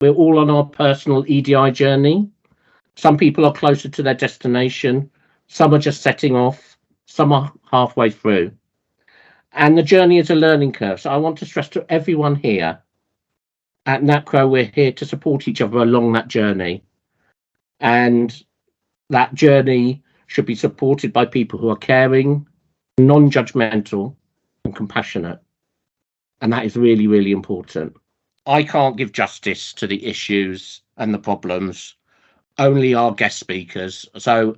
We're all on our personal EDI journey. Some people are closer to their destination, some are just setting off, some are halfway through. And the journey is a learning curve. So I want to stress to everyone here at Nacro, we're here to support each other along that journey. And that journey should be supported by people who are caring, non-judgmental, and compassionate. And that is really, really important. I can't give justice to the issues and the problems, only our guest speakers. So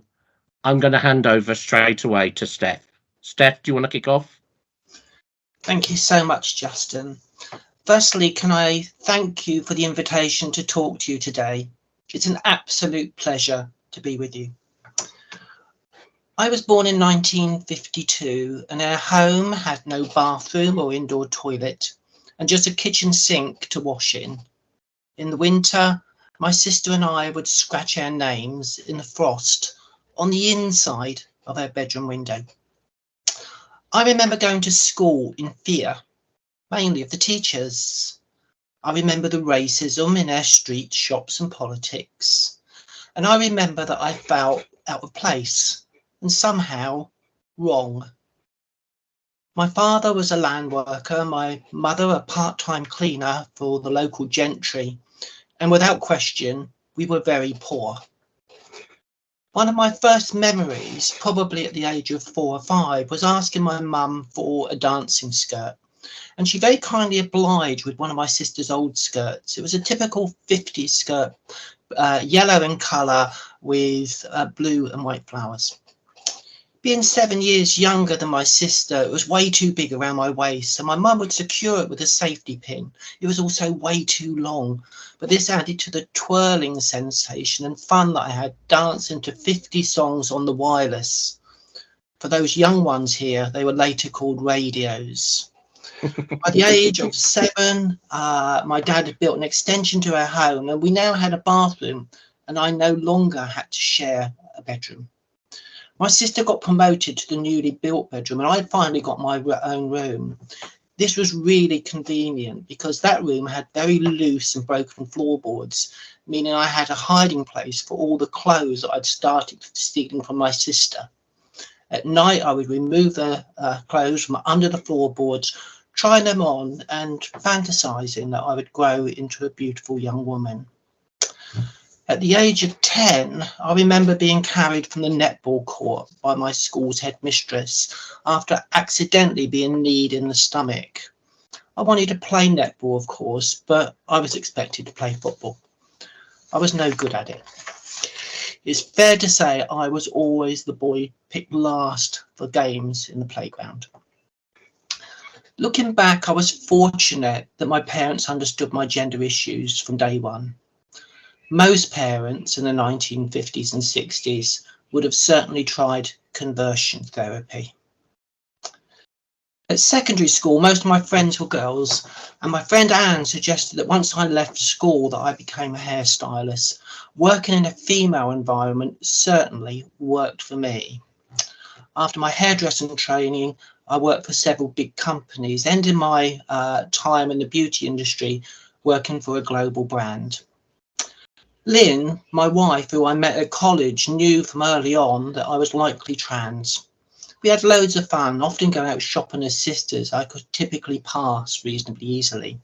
I'm going to hand over straight away to Steph. Steph, do you want to kick off? Thank you so much, Justin. Firstly, can I thank you for the invitation to talk to you today. It's an absolute pleasure to be with you. I was born in 1952 and our home had no bathroom or indoor toilet and just a kitchen sink to wash in. In the winter, my sister and I would scratch our names in the frost on the inside of our bedroom window. I remember going to school in fear, mainly of the teachers. I remember the racism in our streets, shops and politics. And I remember that I felt out of place and somehow wrong. My father was a land worker, my mother a part-time cleaner for the local gentry, and without question, we were very poor. One of my first memories, probably at the age of 4 or 5, was asking my mum for a dancing skirt. And she very kindly obliged with one of my sister's old skirts. It was a typical 50s skirt, yellow in colour with blue and white flowers. Being 7 years younger than my sister, it was way too big around my waist, so my mum would secure it with a safety pin. It was also way too long, but this added to the twirling sensation and fun that I had dancing to 50 songs on the wireless. For those young ones here, they were later called radios. By the age of 7, my dad had built an extension to our home and we now had a bathroom and I no longer had to share a bedroom. My sister got promoted to the newly built bedroom and I finally got my own room. This was really convenient because that room had very loose and broken floorboards, meaning I had a hiding place for all the clothes that I'd started stealing from my sister. At night, I would remove the clothes from under the floorboards, trying them on and fantasizing that I would grow into a beautiful young woman. At the age of 10, I remember being carried from the netball court by my school's headmistress after accidentally being kneed in the stomach. I wanted to play netball, of course, but I was expected to play football. I was no good at it. It's fair to say I was always the boy picked last for games in the playground. Looking back, I was fortunate that my parents understood my gender issues from day one. Most parents in the 1950s and 60s would have certainly tried conversion therapy. At secondary school, most of my friends were girls, and my friend Anne suggested that once I left school that I became a hairstylist. Working in a female environment certainly worked for me. After my hairdressing training, I worked for several big companies, ending my time in the beauty industry working for a global brand. Lynn, my wife, who I met at college, knew from early on that I was likely trans. We had loads of fun, often going out shopping as sisters. I could typically pass reasonably easily.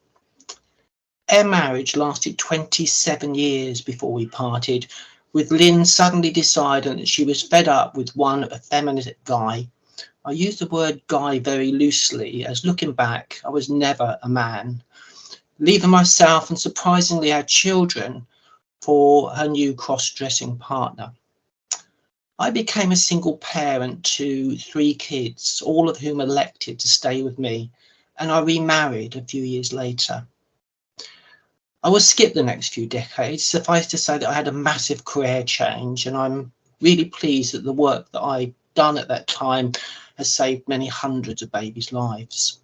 Our marriage lasted 27 years before we parted, with Lynn suddenly deciding that she was fed up with one effeminate guy. I use the word guy very loosely, as looking back, I was never a man. Leaving myself and surprisingly our children for her new cross-dressing partner. I became a single parent to 3 kids, all of whom elected to stay with me, and I remarried a few years later. I will skip the next few decades. Suffice to say that I had a massive career change, and I'm really pleased that the work that I've done at that time has saved many hundreds of babies' lives.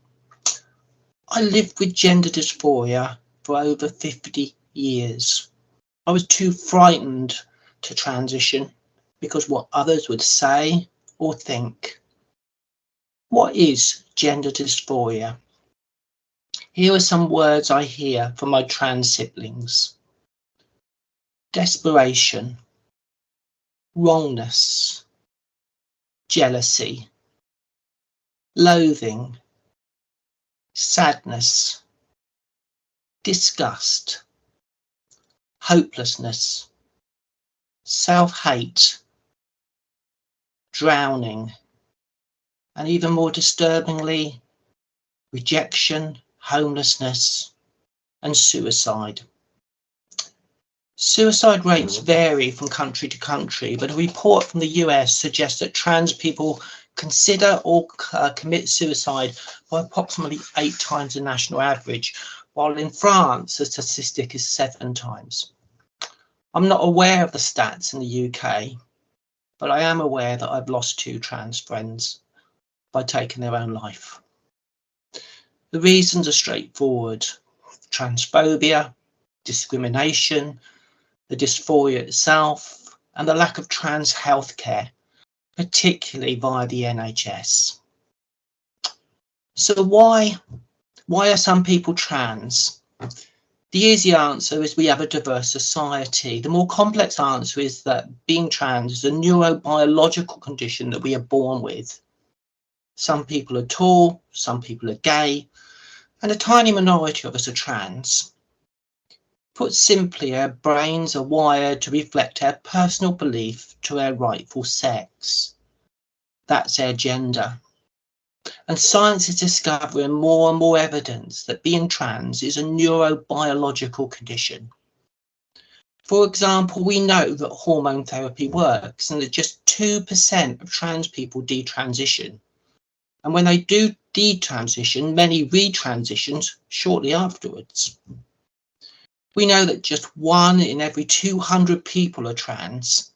I lived with gender dysphoria for over 50 years. I was too frightened to transition because what others would say or think. What is gender dysphoria? Here are some words I hear from my trans siblings. desperation, wrongness, jealousy, loathing, sadness, disgust, hopelessness, self-hate, drowning, and even more disturbingly, rejection, homelessness, and suicide. Suicide rates vary from country to country, but a report from the US suggests that trans people consider or commit suicide by approximately 8 times the national average, while in France the statistic is 7 times. I'm not aware of the stats in the UK, but I am aware that I've lost 2 trans friends by taking their own life. The reasons are straightforward: transphobia, discrimination, the dysphoria itself, and the lack of trans healthcare, particularly via the NHS. So why are some people trans? The easy answer is we have a diverse society. The more complex answer is that being trans is a neurobiological condition that we are born with. Some people are tall, some people are gay, and a tiny minority of us are trans. Put simply, our brains are wired to reflect our personal belief to our rightful sex. That's our gender. And science is discovering more and more evidence that being trans is a neurobiological condition. For example, we know that hormone therapy works and that just 2% of trans people detransition. And when they do detransition, many retransitions shortly afterwards. We know that just 1 in every 200 people are trans,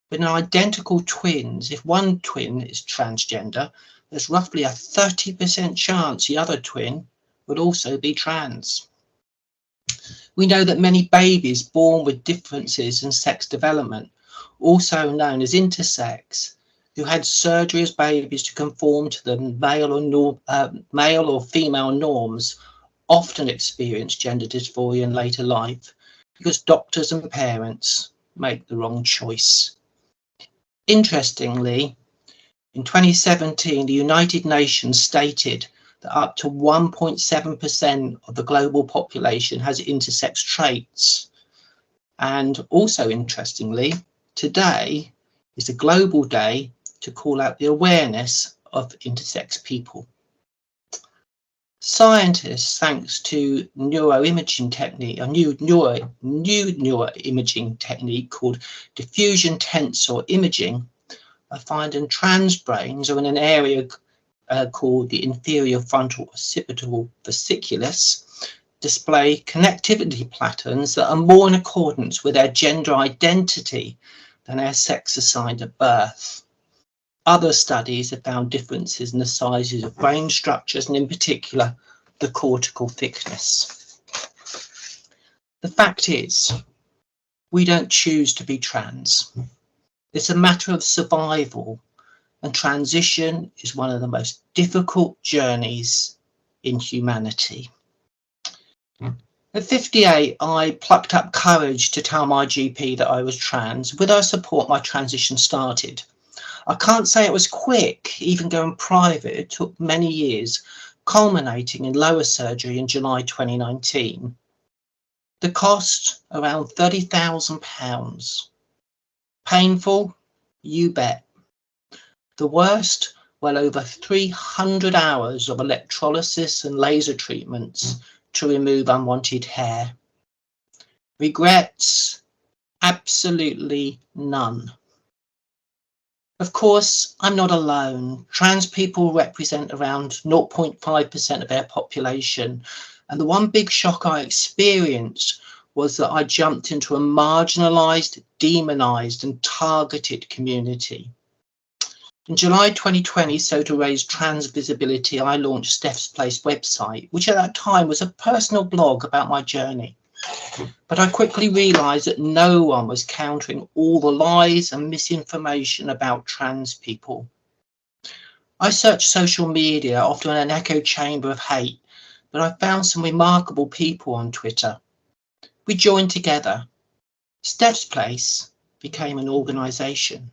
but in identical twins, if one twin is transgender, there's roughly a 30% chance the other twin would also be trans. We know that many babies born with differences in sex development, also known as intersex, who had surgery as babies to conform to the male or female norms, often experience gender dysphoria in later life because doctors and parents make the wrong choice. Interestingly, in 2017, the United Nations stated that up to 1.7% of the global population has intersex traits. And also interestingly, today is a global day to call out the awareness of intersex people. Scientists, thanks to neuroimaging technique, a new neuroimaging technique called diffusion tensor imaging, are finding trans brains are in an area called the inferior frontal occipital fasciculus, display connectivity patterns that are more in accordance with their gender identity than their sex assigned at birth. Other studies have found differences in the sizes of brain structures and in particular the cortical thickness. The fact is, we don't choose to be trans. It's a matter of survival, and transition is one of the most difficult journeys in humanity. At 58, I plucked up courage to tell my GP that I was trans. With her support, my transition started. I can't say it was quick, even going private. It took many years, culminating in lower surgery in July 2019. The cost, around £30,000. Painful? You bet. The worst? Well, over 300 hours of electrolysis and laser treatments to remove unwanted hair. Regrets? Absolutely none. Of course, I'm not alone. Trans people represent around 0.5% of their population. And the one big shock I experienced was that I jumped into a marginalised, demonised and targeted community. In July 2020, so to raise trans visibility, I launched Steph's Place website, which at that time was a personal blog about my journey. But I quickly realised that no one was countering all the lies and misinformation about trans people. I searched social media, often in an echo chamber of hate, but I found some remarkable people on Twitter. We joined together, Steps Place became an organisation.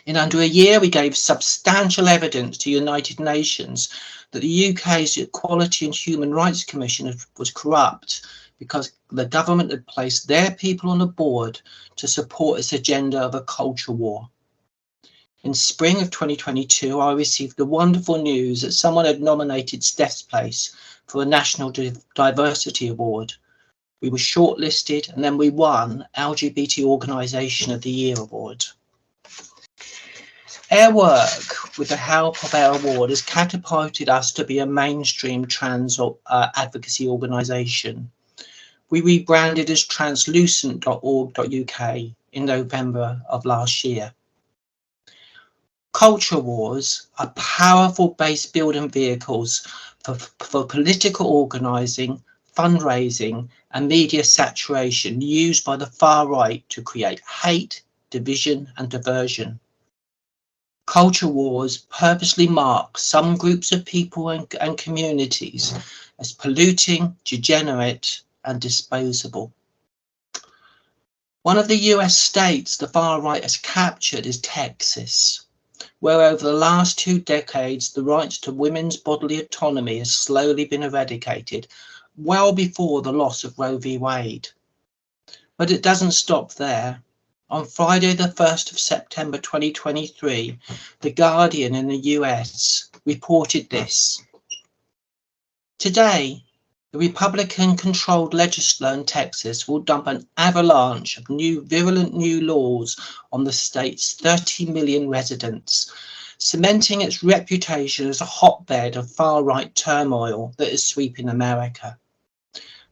In under a year, we gave substantial evidence to United Nations that the UK's Equality and Human Rights Commission was corrupt because the government had placed their people on the board to support its agenda of a culture war. In spring of 2022, I received the wonderful news that someone had nominated Steps Place for a National Diversity Award. We were shortlisted and then we won LGBT Organisation of the Year Award. Our work with the help of our award has catapulted us to be a mainstream trans advocacy organisation. We rebranded as translucent.org.uk in November of last year. Culture wars are powerful base building vehicles for political organising, fundraising and media saturation used by the far right to create hate, division and diversion. Culture wars purposely mark some groups of people and communities as polluting, degenerate and disposable. One of the US states the far right has captured is Texas, where over the last 2 decades the right to women's bodily autonomy has slowly been eradicated, well before the loss of Roe v. Wade. But it doesn't stop there. On Friday, the 1st of September 2023, The Guardian in the US reported this. Today, the Republican-controlled legislature in Texas will dump an avalanche of virulent new laws on the state's 30 million residents, cementing its reputation as a hotbed of far-right turmoil that is sweeping America.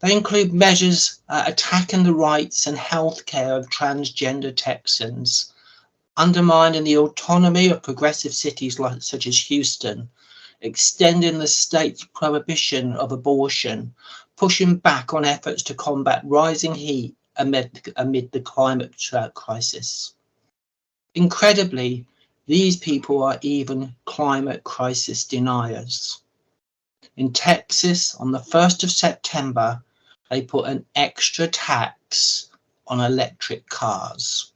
They include measures attacking the rights and health care of transgender Texans, undermining the autonomy of progressive cities such as Houston, extending the state's prohibition of abortion, pushing back on efforts to combat rising heat amid the climate crisis. Incredibly, these people are even climate crisis deniers. In Texas, on the 1st of September, they put an extra tax on electric cars.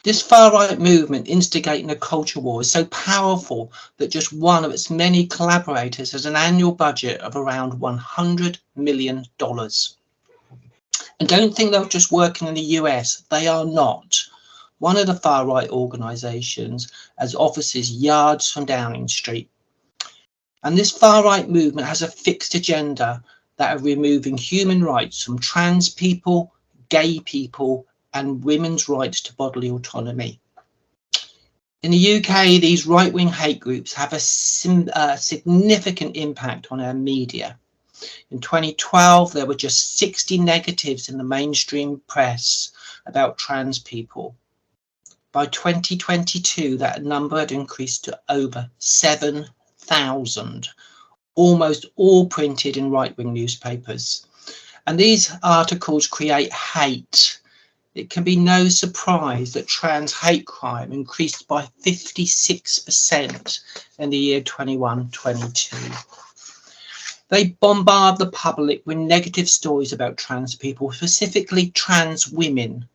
This far-right movement instigating a culture war is so powerful that just one of its many collaborators has an annual budget of around $100 million. And don't think they're just working in the US, they are not. One of the far-right organisations has offices yards from Downing Street. And this far-right movement has a fixed agenda that are removing human rights from trans people, gay people, and women's rights to bodily autonomy. In the UK, these right-wing hate groups have a significant impact on our media. In 2012, there were just 60 negatives in the mainstream press about trans people. By 2022, that number had increased to over 7,000. Almost all printed in right-wing newspapers. And these articles create hate. It can be no surprise that trans hate crime increased by 56% in the year 21-22. They bombard the public with negative stories about trans people, specifically trans women.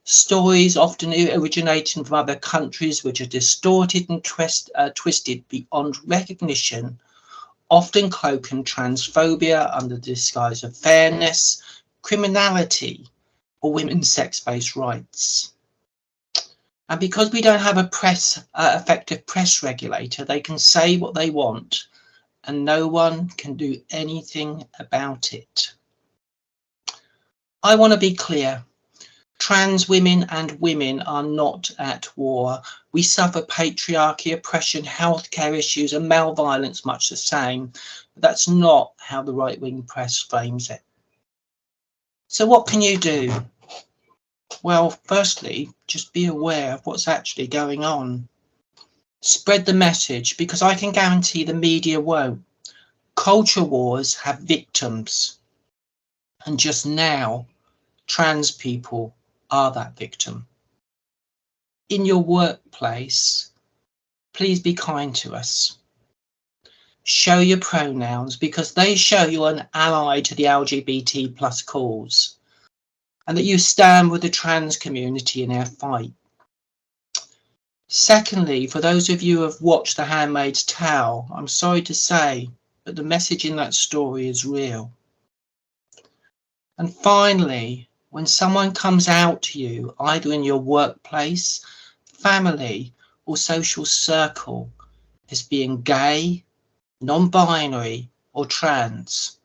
Stories often originating from other countries which are distorted and twisted beyond recognition, often cloaking transphobia under the disguise of fairness, criminality, or women's sex-based rights. And because we don't have a effective press regulator, they can say what they want and no one can do anything about it. I want to be clear. Trans women and women are not at war. We suffer patriarchy, oppression, healthcare issues and male violence much the same. But that's not how the right-wing press frames it. So what can you do? Well, firstly, just be aware of what's actually going on. Spread the message, because I can guarantee the media won't. Culture wars have victims. And just now, trans people are that victim. In your workplace, please be kind to us. Show your pronouns because they show you're an ally to the LGBT+ cause. and that you stand with the trans community in our fight. Secondly, for those of you who have watched The Handmaid's Tale, I'm sorry to say that the message in that story is real. And finally, when someone comes out to you, either in your workplace, family, or social circle, as being gay, non-binary, or trans,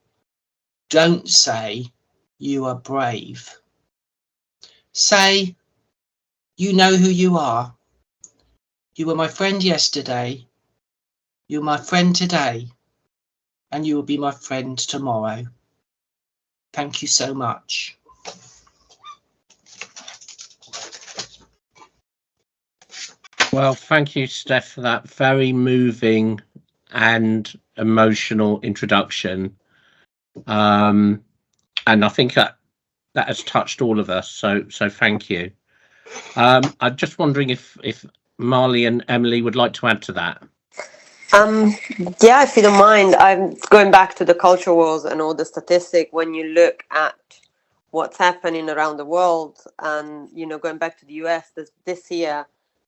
don't say you are brave. Say, you know who you are. You were my friend yesterday, you're my friend today, and you will be my friend tomorrow. Thank you so much. Well, thank you, Steph, for that very moving and emotional introduction. And I think that has touched all of us. So thank you. I'm just wondering if Marley and Emily would like to add to that. Yeah, if you don't mind, I'm going back to the culture wars and all the statistic. When you look at what's happening around the world, and going back to the US, this year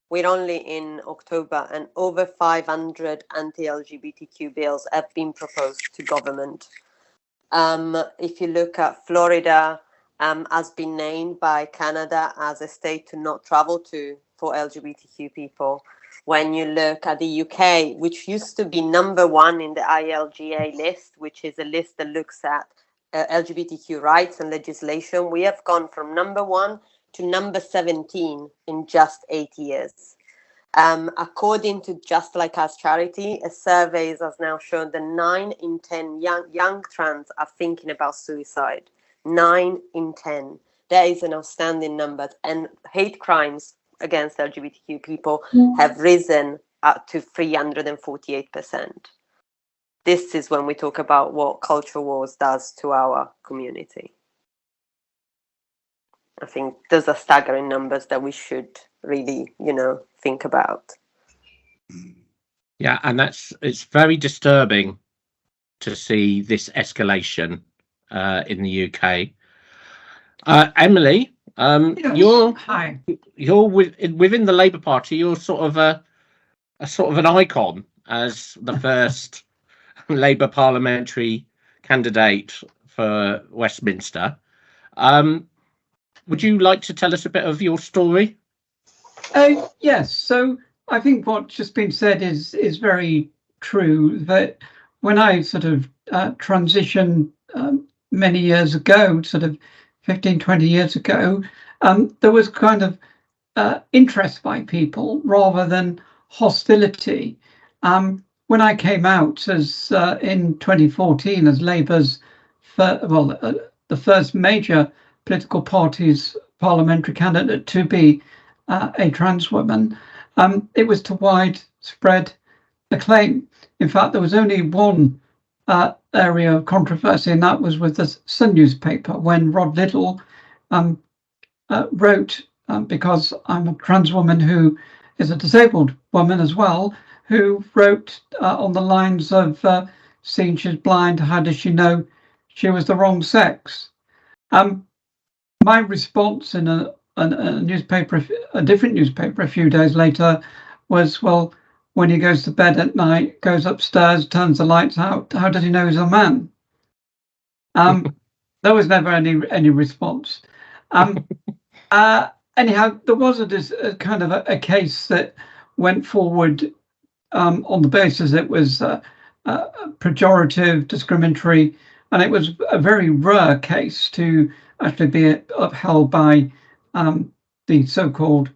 we're only in October, and over 500 anti-LGBTQ bills have been proposed to government. If you look at Florida, has been named by Canada as a state to not travel to for LGBTQ people. When you look at the UK, which used to be number one in the ILGA list, which is a list that looks at LGBTQ rights and legislation, we have gone from number 1 to number 17 in just 8 years. According to Just Like Us charity, a survey has now shown that 9 in 10 young trans are thinking about suicide. 9 in 10. That is an outstanding number. And hate crimes against LGBTQ people have risen up to 348%. This is when we talk about what culture wars does to our community. I think those are staggering numbers that we should really, think about. Yeah, and it's very disturbing to see this escalation in the UK. Emily, yes. Hi. You're within the Labour Party. You're sort of an icon as the first Labour parliamentary candidate for Westminster. Would you like to tell us a bit of your story? Yes. So I think what's just been said is very true. That when I sort of transitioned many years ago, sort of 15, 20 years ago, there was kind of interest by people rather than hostility. When I came out as in 2014 as Labour's the first major political party's parliamentary candidate to be a trans woman, it was to widespread acclaim. In fact, there was only one area of controversy, and that was with the Sun newspaper when Rod Liddle wrote, because I'm a trans woman who is a disabled woman as well, who wrote on the lines of, seeing she's blind, how does she know she was the wrong sex? My response in a newspaper, a different newspaper a few days later was, well, when he goes to bed at night, goes upstairs, turns the lights out, how does he know he's a man? There was never any response. Anyhow, there was a kind of a case that went forward on the basis it was pejorative, discriminatory, and it was a very rare case to actually be upheld by the so-called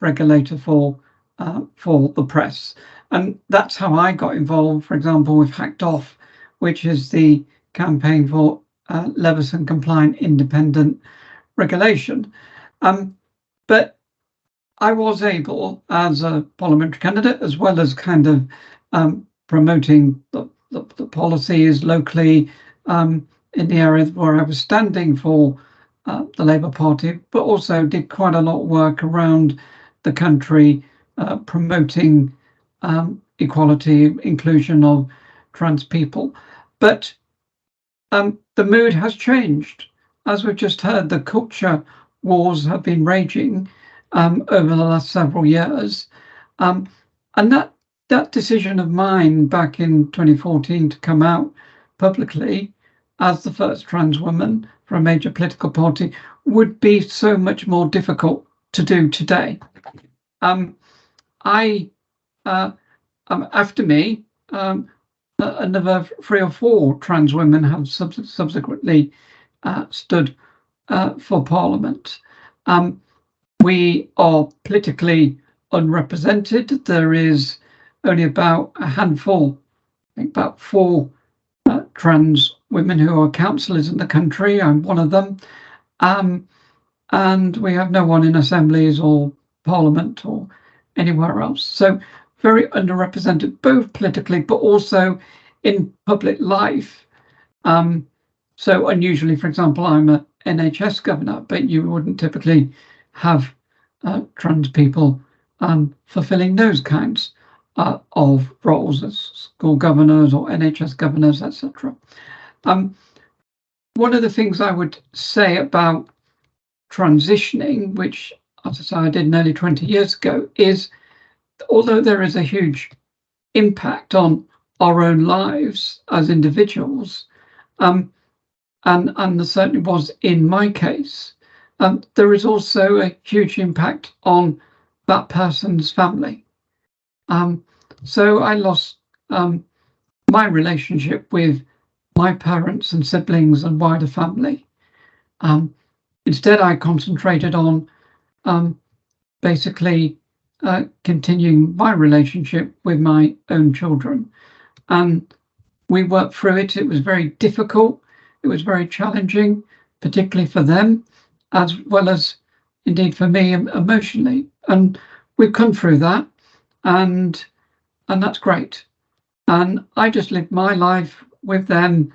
regulator for the press. And that's how I got involved, for example, with Hacked Off, which is the campaign for Leveson compliant independent regulation. But I was able, as a parliamentary candidate, as well as kind of promoting the policies locally in the areas where I was standing for the Labour Party, but also did quite a lot of work around the country promoting equality, inclusion of trans people. But the mood has changed. as we've just heard, the culture wars have been raging over the last several years. And that decision of mine back in 2014 to come out publicly as the first trans woman for a major political party would be so much more difficult to do today. After me, another 3 or 4 trans women have subsequently stood for Parliament. We are politically unrepresented. There is only about a handful, I think about 4 trans women who are councillors in the country. I'm one of them. And we have no one in assemblies or Parliament or anywhere else. So very underrepresented, both politically, but also in public life. So unusually, for example, I'm a NHS governor, but you wouldn't typically have trans people fulfilling those kinds of roles as school governors or NHS governors, etc. One of the things I would say about transitioning, which, as I say, I did nearly 20 years ago, is although there is a huge impact on our own lives as individuals, and there certainly was in my case, there is also a huge impact on that person's family. So I lost my relationship with my parents and siblings and wider family. Instead, I concentrated on basically continuing my relationship with my own children. And we worked through it. It was very difficult. It was very challenging, particularly for them, as well as indeed for me emotionally. And we've come through that, and that's great. And I just lived my life with them.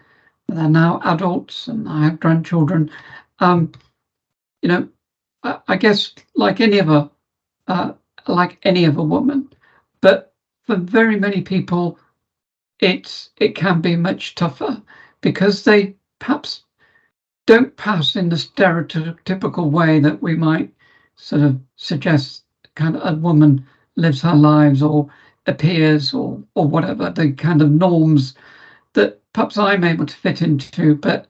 They're now adults, and I have grandchildren. You know, I guess like any other woman, but for very many people, it can be much tougher because they perhaps don't pass in the stereotypical way that we might sort of suggest kind of a woman lives her lives or appears or whatever, the kind of norms that perhaps I'm able to fit into, but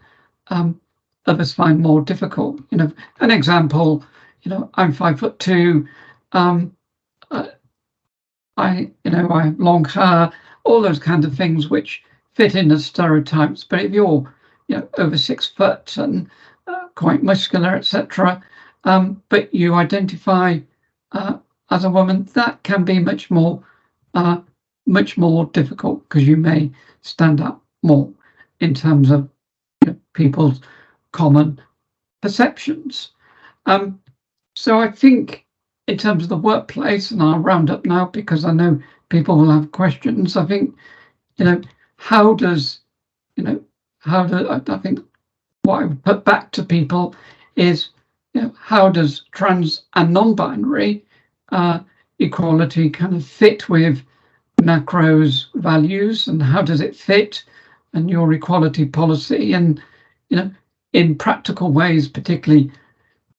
others find more difficult. You know, an example, you know, I'm 5'2". I have long hair, all those kinds of things which fit in as stereotypes. But if you're, you know, over 6 foot and quite muscular, etc., but you identify as a woman, that can be much more difficult because you may stand out more in terms of, you know, people's common perceptions. So I think in terms of the workplace, and I'll round up now because I know people will have questions. I think, you know, I think what I would put back to people is, you know, how does trans and non-binary equality kind of fit with Nacro's values, and how does it fit in your equality policy? And, you know, in practical ways, particularly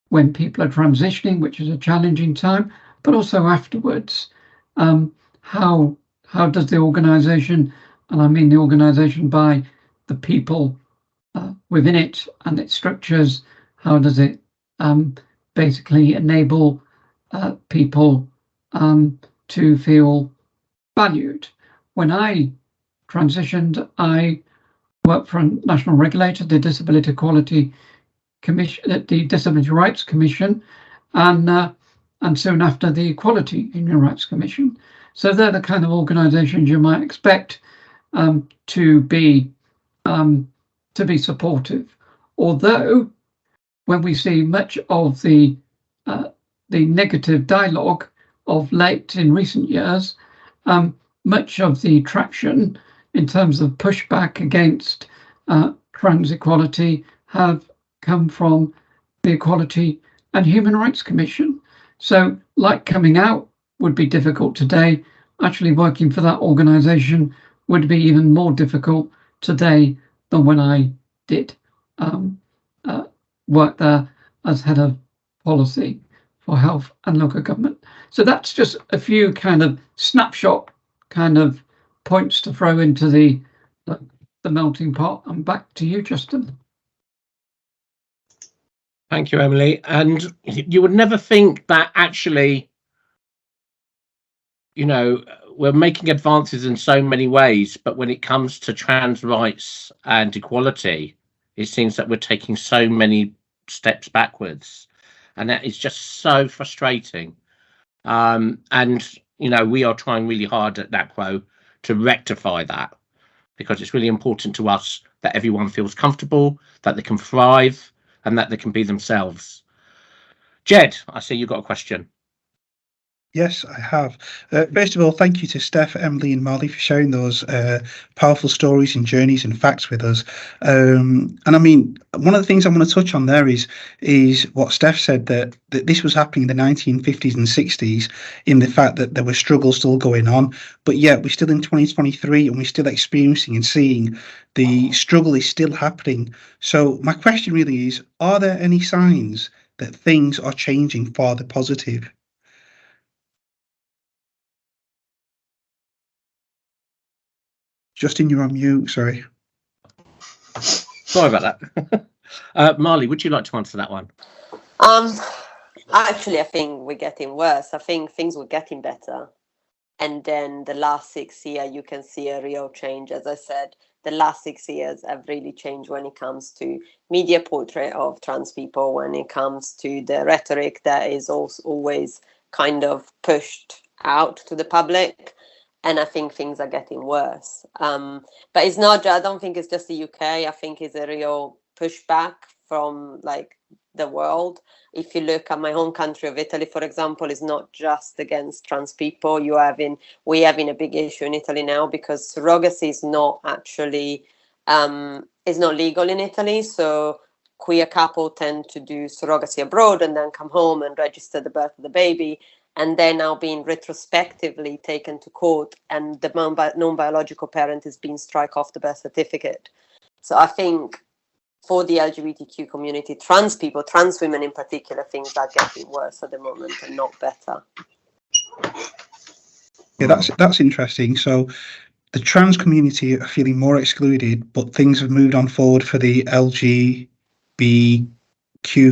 when people are transitioning, which is a challenging time, but also afterwards, how does the organisation, and I mean the organisation by the people within it and its structures, how does it basically enable people to feel valued? When I transitioned, I worked for a national regulator, the Disability Equality Commission, the Disability Rights Commission, and soon after the Equality Human Rights Commission. So they're the kind of organisations you might expect to be supportive. Although, when we see much of the negative dialogue of late in recent years, much of the traction in terms of pushback against trans equality have come from the Equality and Human Rights Commission. So, like coming out would be difficult today, actually working for that organisation would be even more difficult today than when I did. worked there as head of policy for health and local government. So that's just a few kind of snapshot kind of points to throw into the melting pot. And back to you, Justin. Thank you, Emily. And you would never think that actually, you know, we're making advances in so many ways, but when it comes to trans rights and equality, it seems that we're taking so many steps backwards. And that is just so frustrating. And, you know, we are trying really hard at Nacro to rectify that, because it's really important to us that everyone feels comfortable, that they can thrive, and that they can be themselves. Jed, I see you've got a question. Yes, I have. First of all, thank you to Steph, Emily, and Molly for sharing those powerful stories and journeys and facts with us. And I mean, one of the things I want to touch on there is what Steph said, that this was happening in the 1950s and 60s, in the fact that there were struggles still going on, but yet we're still in 2023 and we're still experiencing and seeing the struggle is still happening. So my question really is, are there any signs that things are changing for the positive? Justin, you're on mute, sorry. Sorry about that. Marley, would you like to answer that one? Actually, I think we're getting worse. I think things were getting better. And then the last 6 years, you can see a real change. As I said, the last 6 years have really changed when it comes to media portrait of trans people, when it comes to the rhetoric that is also always kind of pushed out to the public. And I think things are getting worse. But it's not, I don't think it's just the UK. I think it's a real pushback from like the world. If you look at my home country of Italy, for example, it's not just against trans people. We're having a big issue in Italy now because surrogacy is not actually, is not legal in Italy. So queer couple tend to do surrogacy abroad and then come home and register the birth of the baby. And they're now being retrospectively taken to court, and the non-biological parent is being struck off the birth certificate. So I think for the LGBTQ community, trans people, trans women in particular, things are getting worse at the moment and not better. Yeah, that's interesting. So the trans community are feeling more excluded, but things have moved on forward for the LGBTQ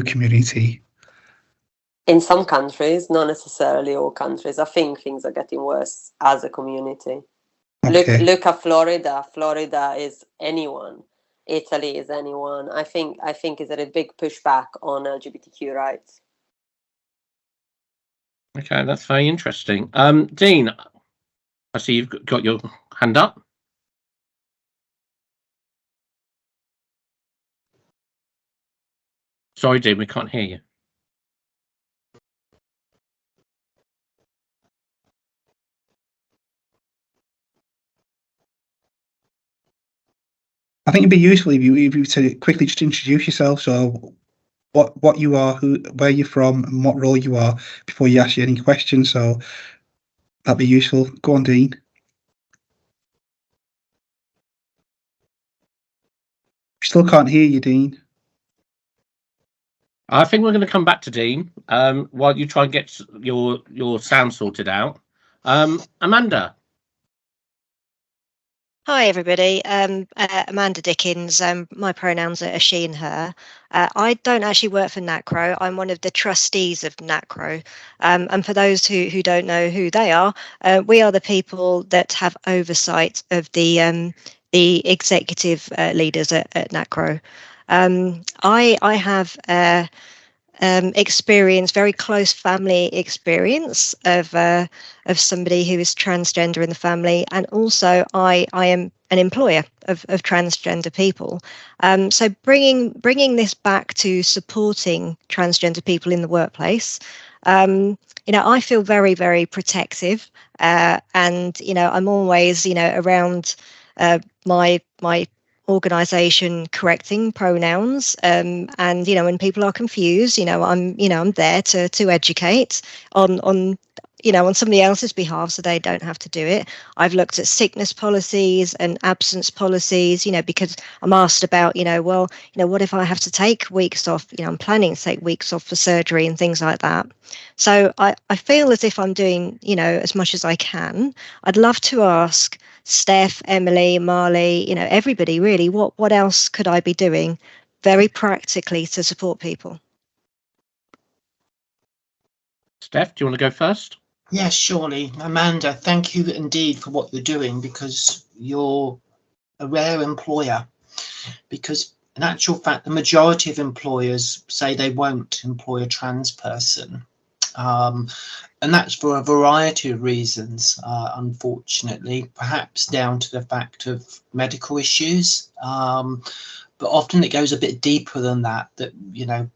community. In some countries, not necessarily all countries. I think things are getting worse as a community. Okay. Look at Florida. Florida is anyone. Italy is anyone. I think is a big pushback on LGBTQ rights. Okay, that's very interesting. Dean, I see you've got your hand up. Sorry, Dean, we can't hear you. I think it'd be useful if you to quickly just introduce yourself. So what you are, where you're from, and what role you are before you ask you any questions. So that'd be useful. Go on, Dean. Still can't hear you, Dean. I think we're going to come back to Dean while you try and get your sound sorted out. Amanda. Hi, everybody. Amanda Dickens. My pronouns are she and her. I don't actually work for Nacro. I'm one of the trustees of Nacro. And for those who don't know who they are, we are the people that have oversight of the executive leaders at Nacro. I have experience, very close family experience of somebody who is transgender in the family, and also I am an employer of transgender people. So bringing this back to supporting transgender people in the workplace. I feel very, very protective, and I'm always around my organization correcting pronouns, and when people are confused, I'm there to educate on on somebody else's behalf so they don't have to do it. I've looked at sickness policies and absence policies, because I'm asked about, what if I have to take weeks off? I'm planning to take weeks off for surgery and things like that. So I feel as if I'm doing, as much as I can. I'd love to ask Steph, Emily, Marley, everybody really, what else could I be doing very practically to support people? Steph, do you want to go first? Yes, surely. Amanda, thank you indeed for what you're doing, because you're a rare employer. Because in actual fact, the majority of employers say they won't employ a trans person. And that's for a variety of reasons, unfortunately, perhaps down to the fact of medical issues. But often it goes a bit deeper than that,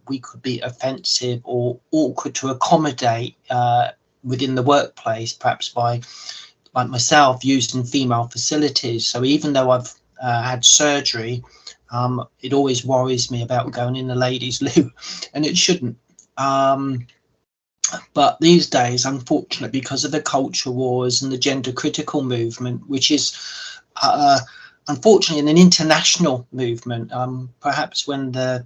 we could be offensive or awkward to accommodate within the workplace, perhaps by, like myself, using female facilities. So even though I've had surgery, it always worries me about going in the ladies' loo, and it shouldn't. But these days, unfortunately, because of the culture wars and the gender critical movement, which is unfortunately an international movement, perhaps when the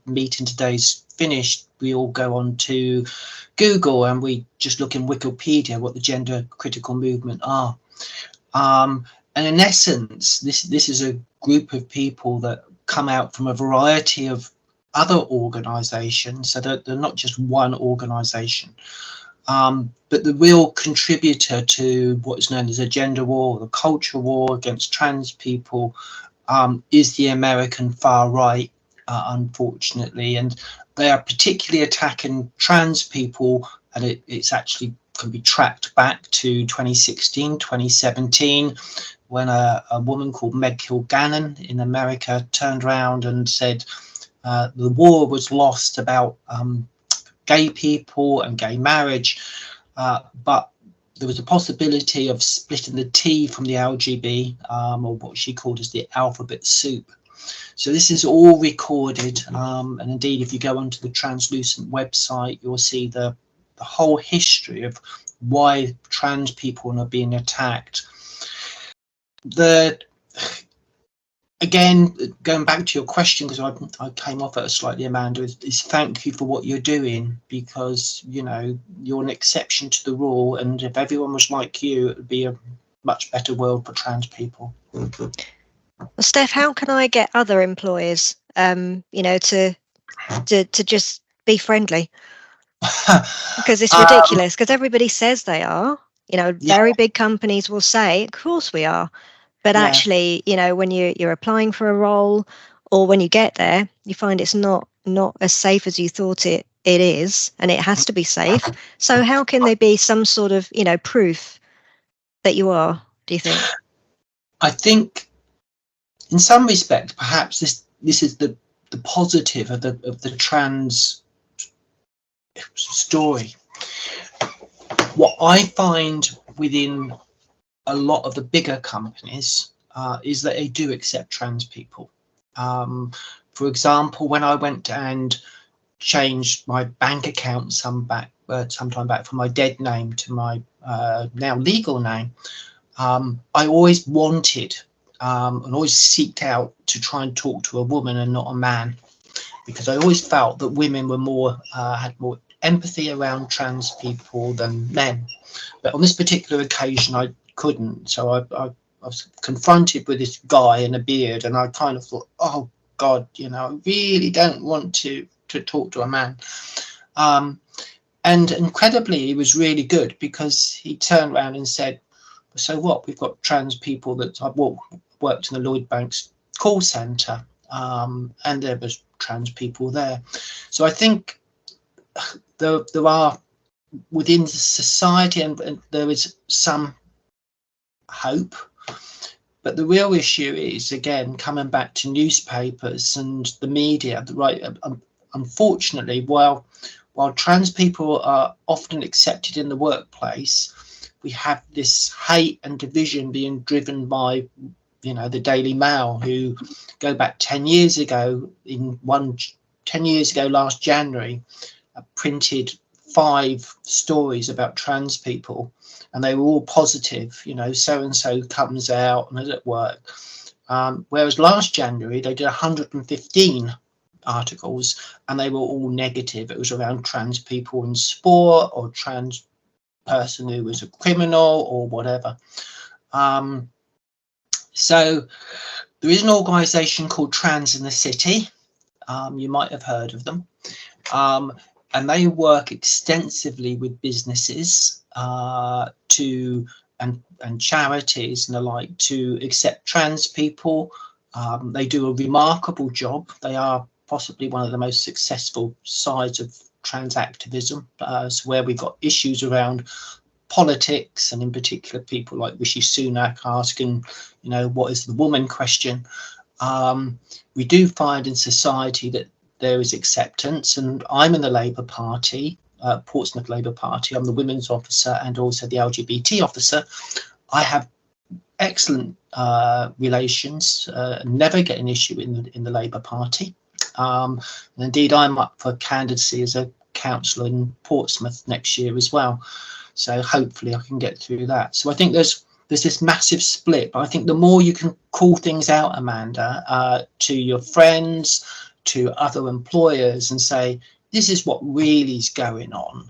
meeting today's finished, we all go on to Google and we just look in Wikipedia what the gender critical movement are. And in essence, this is a group of people that come out from a variety of other organizations, so that they're not just one organization, but the real contributor to what is known as a gender war, the culture war against trans people, is the American far right, unfortunately, and they are particularly attacking trans people, and it's actually can be tracked back to 2016, 2017, when a woman called Meg Kilgannon in America turned around and said the war was lost about gay people and gay marriage, but there was a possibility of splitting the T from the LGB, or what she called as the alphabet soup. So this is all recorded, and indeed, if you go onto the Translucent website, you'll see the whole history of why trans people are being attacked. Again, going back to your question, because I came off at it slightly, Amanda, is thank you for what you're doing, because you're an exception to the rule, and if everyone was like you, it would be a much better world for trans people. Well, Steph, how can I get other employers, to just be friendly? Because it's ridiculous. Because everybody says they are. Very big companies will say, "Of course we are," but actually, when you're applying for a role, or when you get there, you find it's not as safe as you thought it is, and it has to be safe. So how can there be some sort of proof that you are? Do you think? I think, in some respect, perhaps this is the positive of the trans story. What I find within a lot of the bigger companies is that they do accept trans people. For example, when I went and changed my bank account some time back from my dead name to my now legal name, I always wanted and always seeked out to try and talk to a woman and not a man, because I always felt that women were had more empathy around trans people than men. But on this particular occasion, I couldn't. So I was confronted with this guy in a beard, and I kind of thought, oh God, I really don't want to talk to a man. And incredibly, he was really good, because he turned around and said, so what? We've got trans people that I've worked in the Lloyd Banks call centre, and there was trans people there. So I think there are within society, and there is some hope. But the real issue is, again, coming back to newspapers and the media, unfortunately, while trans people are often accepted in the workplace, we have this hate and division being driven by, the Daily Mail, who go back 10 years ago, last January, printed 5 stories about trans people, and they were all positive. You know, so and so comes out and is at work. Whereas last January they did 115 articles, and they were all negative. It was around trans people in sport, or trans person who was a criminal, or whatever. So there is an organisation called Trans in the City. You might have heard of them. And they work extensively with businesses and charities and the like to accept trans people. They do a remarkable job. They are possibly one of the most successful sides of trans activism. So where we've got issues around politics, and in particular people like Rishi Sunak asking, you know, what is the woman question? We do find in society that there is acceptance, and I'm in the Labour Party, Portsmouth Labour Party. I'm the women's officer and also the LGBT officer. I have excellent relations, never get an issue in the Labour Party. And indeed, I'm up for candidacy as a councillor in Portsmouth next year as well. So hopefully I can get through that. So I think there's this massive split, but I think the more you can call things out, Amanda, to your friends, to other employers, and say, this is what really is going on.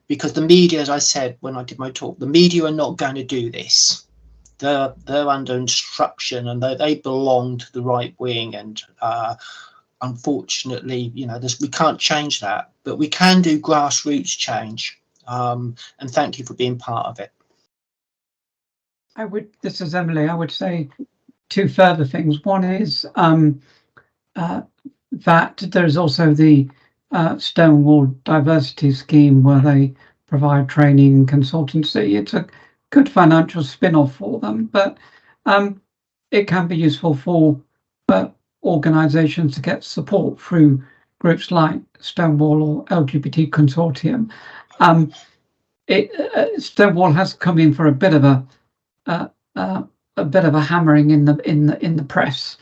Because the media, as I said when I did my talk, the media are not going to do this. They're under instruction, and they belong to the right wing. And unfortunately, you know, we can't change that, but we can do grassroots change. And thank you for being part of it. This is Emily. I would say 2 further things. One is that there's also the Stonewall Diversity Scheme, where they provide training and consultancy. It's a good financial spin-off for them, but it can be useful for organisations to get support through groups like Stonewall or LGBT Consortium. Stonewall has come in for a bit of a hammering in the press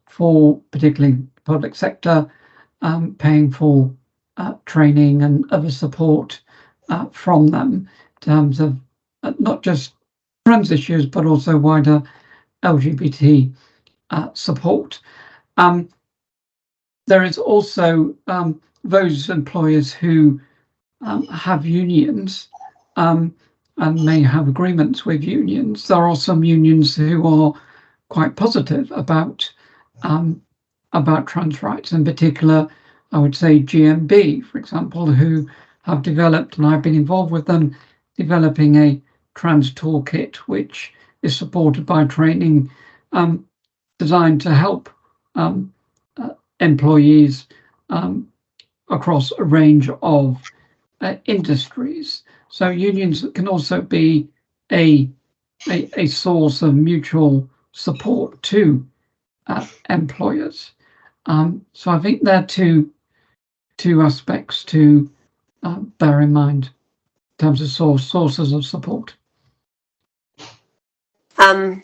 for particularly public sector, paying for training and other support from them in terms of not just trans issues but also wider LGBT support. There is also those employers who have unions and may have agreements with unions. There are some unions who are quite positive about trans rights. In particular, I would say GMB, for example, who have developed, and I've been involved with them, developing a trans toolkit, which is supported by training designed to help employees across a range of industries. So unions can also be a source of mutual support to employers. So I think there are two aspects to bear in mind in terms of sources of support.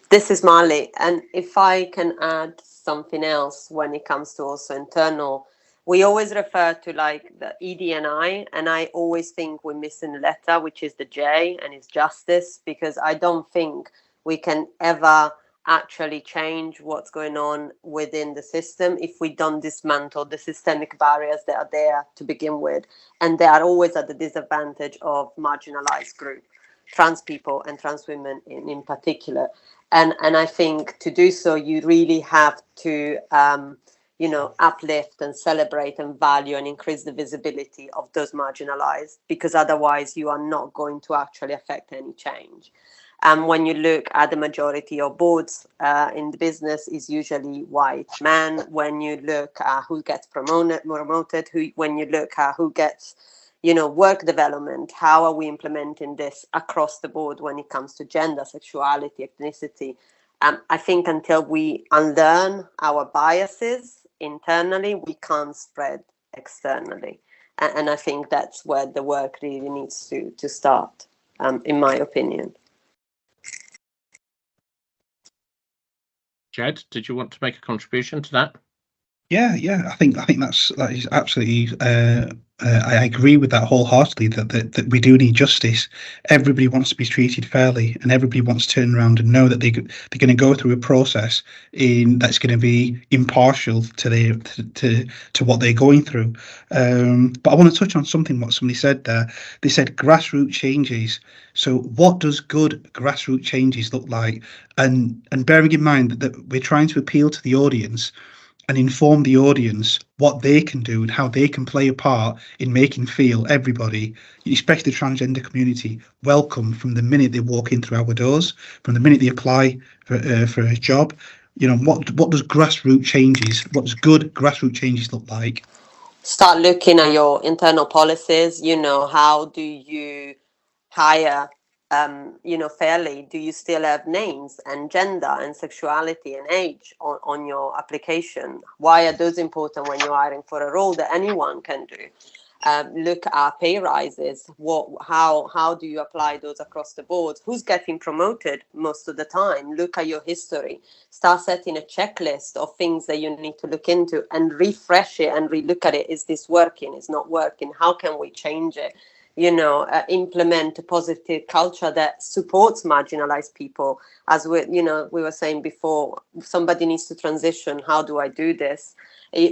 This is Marley, and if I can add something else when it comes to also internal, we always refer to like the EDI, and I always think we're missing a letter, which is the J, and it's justice, because I don't think we can ever actually change what's going on within the system if we don't dismantle the systemic barriers that are there to begin with, and they are always at the disadvantage of marginalized groups, trans people and trans women in particular. And I think to do so, you really have to uplift and celebrate and value and increase the visibility of those marginalized, because otherwise you are not going to actually affect any change. And when you look at the majority of boards in the business is usually white men. When you look at who gets promoted, when you look at who gets work development, how are we implementing this across the board when it comes to gender, sexuality, ethnicity? I think until we unlearn our biases internally, we can't spread externally. And I think that's where the work really needs to start, in my opinion. Jed, did you want to make a contribution to that? Yeah, I think that is absolutely. I agree with that wholeheartedly. That we do need justice. Everybody wants to be treated fairly, and everybody wants to turn around and know that they're going to go through a process that's going to be impartial to to what they're going through. But I want to touch on something what somebody said there. They said grassroots changes. So, what does good grassroots changes look like? And bearing in mind that we're trying to appeal to the audience and inform the audience what they can do and how they can play a part in making feel everybody, especially the transgender community, welcome from the minute they walk in through our doors, from the minute they apply for a job. What does what does good grassroots changes look like? Start looking at your internal policies. How do you hire fairly? Do you still have names and gender and sexuality and age on your application? Why are those important when you're hiring for a role that anyone can do? Look at pay rises. How do you apply those across the board? Who's getting promoted most of the time? Look at your history. Start setting a checklist of things that you need to look into and refresh it and relook at it. Is this working? Is not working? How can we change it? Implement a positive culture that supports marginalized people. As we were saying before, somebody needs to transition. How do I do this?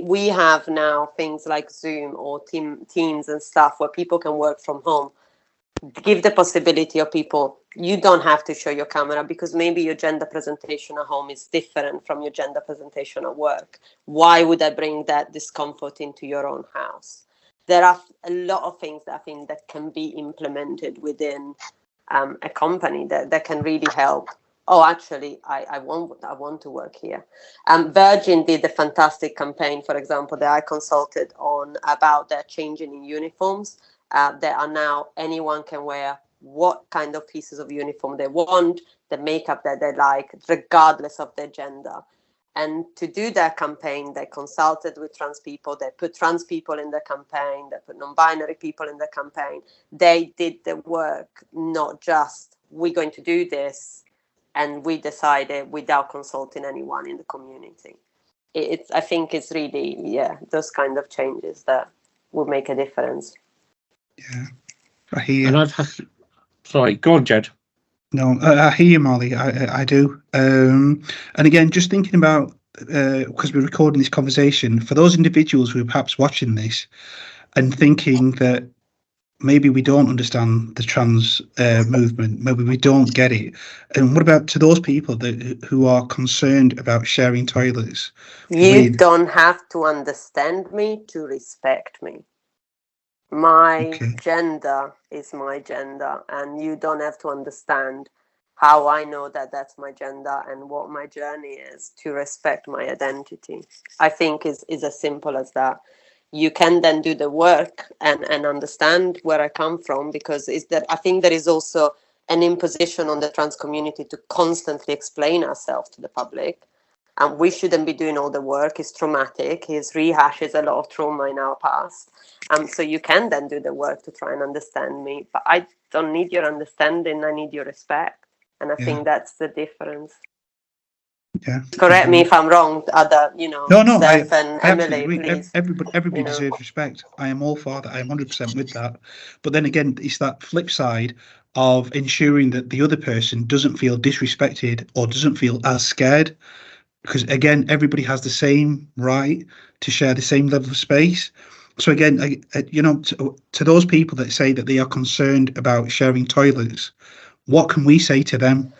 We have now things like Zoom or Teams and stuff where people can work from home. Give the possibility of people, you don't have to show your camera because maybe your gender presentation at home is different from your gender presentation at work. Why would I bring that discomfort into your own house? There are a lot of things that I think that can be implemented within a company that can really help. Oh, actually, I want to work here. Virgin did a fantastic campaign, for example, that I consulted on about their changing in uniforms. That are now anyone can wear what kind of pieces of uniform they want, the makeup that they like, regardless of their gender. And to do their campaign, they consulted with trans people. They put trans people in the campaign. They put non-binary people in the campaign. They did the work, not just we're going to do this, and we decided without consulting anyone in the community. I think it's really, those kind of changes that will make a difference. Yeah, I hear. And sorry, go on, Jed. No, I hear you, Molly. I do. And again, just thinking about, because we're recording this conversation, for those individuals who are perhaps watching this and thinking that maybe we don't understand the trans movement, maybe we don't get it. And what about to those people who are concerned about sharing toilets? You don't have to understand me to respect me. My gender is my gender, and you don't have to understand how I know that that's my gender and what my journey is to respect my identity. I think is as simple as that. You can then do the work and understand where I come from, because I think there is also an imposition on the trans community to constantly explain ourselves to the public. And we shouldn't be doing all the work. It's traumatic. It rehashes a lot of trauma in our past. So you can then do the work to try and understand me. But I don't need your understanding. I need your respect. And I think that's the difference. Yeah. Correct me if I'm wrong, other, No, Steph and Emily, please. Everybody deserves respect. I am all for that. I am 100% with that. But then again, it's that flip side of ensuring that the other person doesn't feel disrespected or doesn't feel as scared. Because again, everybody has the same right to share the same level of space. So again, to those people that say that they are concerned about sharing toilets, what can we say to them?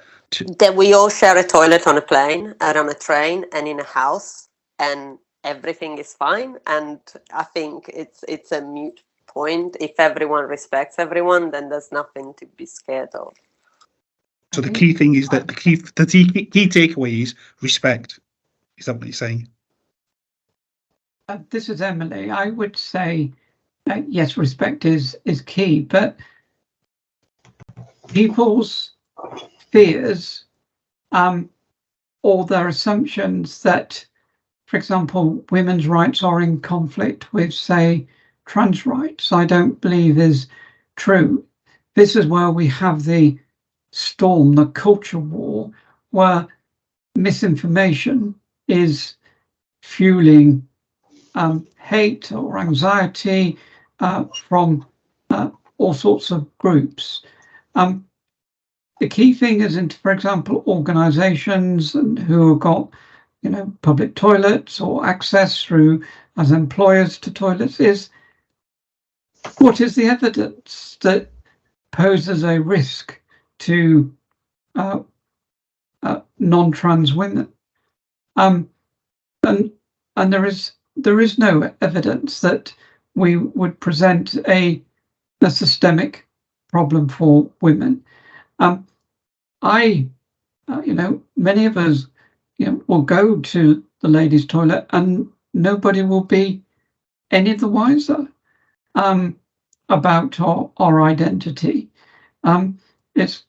That we all share a toilet on a plane and on a train and in a house, and everything is fine. And I think it's a moot point. If everyone respects everyone, then there's nothing to be scared of. So the key thing is that the key takeaway is respect. Is that what you're saying? This is Emily. I would say, yes, respect is key, but people's fears or their assumptions that, for example, women's rights are in conflict with, say, trans rights, I don't believe is true. This is where we have the storm, the culture war, where misinformation is fueling hate or anxiety from all sorts of groups. The key thing is, for example, organisations and who have got, public toilets or access through as employers to toilets, is what is the evidence that poses a risk to non-trans women? And there is no evidence that we would present a systemic problem for women. Many of us, will go to the ladies' toilet and nobody will be any the wiser about our identity. It's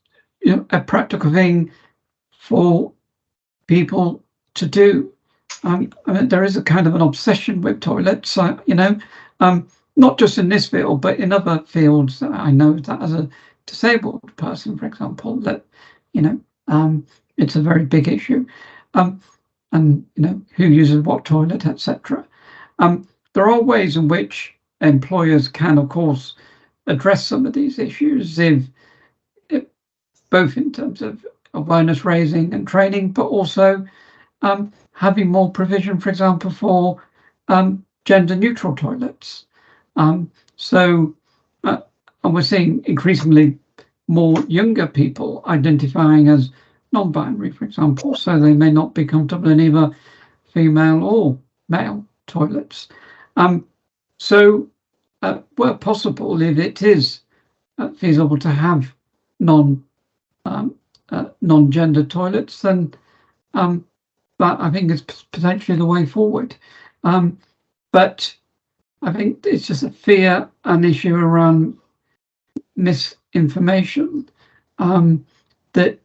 a practical thing for people to do. There is a kind of an obsession with toilets, not just in this field, but in other fields. I know that as a disabled person, for example, that it's a very big issue, and who uses what toilet, etc. There are ways in which employers can, of course, address some of these issues, if both in terms of awareness raising and training, but also having more provision, for example, for gender neutral toilets. And we're seeing increasingly more younger people identifying as non-binary, for example, so they may not be comfortable in either female or male toilets. So where possible, if it is feasible to have non-gender toilets, then that I think is potentially the way forward. But I think it's just a fear, an issue around misinformation that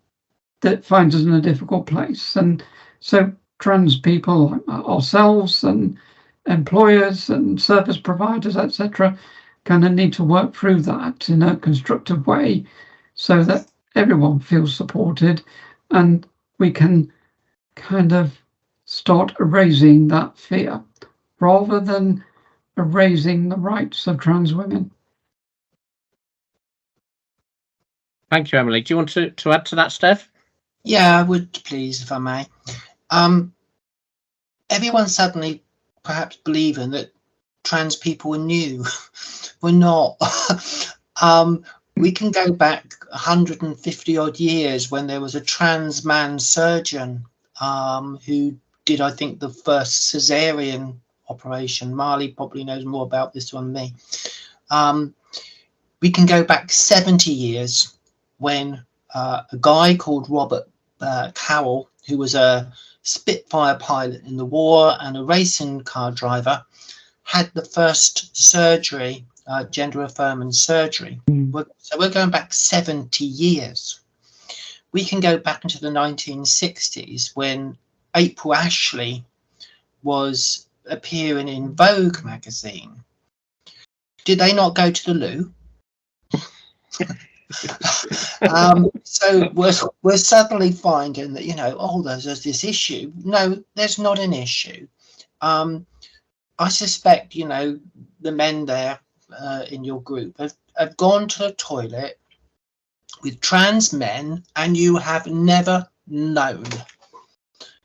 finds us in a difficult place. And so trans people like ourselves and employers and service providers, etc., kind of need to work through that in a constructive way so that everyone feels supported and we can kind of start erasing that fear rather than erasing the rights of trans women. Thank you, Emily. Do you want to add to that, Steph? Yeah, I would, please, if I may. Everyone suddenly perhaps believing that trans people were new. We're not. We can go back 150 odd years when there was a trans man surgeon who did, I think, the first cesarean operation. Marley probably knows more about this than me. We can go back 70 years when a guy called Robert Cowell, who was a Spitfire pilot in the war and a racing car driver, had the first surgery, gender affirming surgery. So we're going back 70 years. We can go back into the 1960s when April Ashley was appearing in Vogue magazine. Did they not go to the loo? So we're suddenly finding that there's this issue. No, there's not an issue. I suspect the men there in your group have gone to the toilet with trans men and you have never known,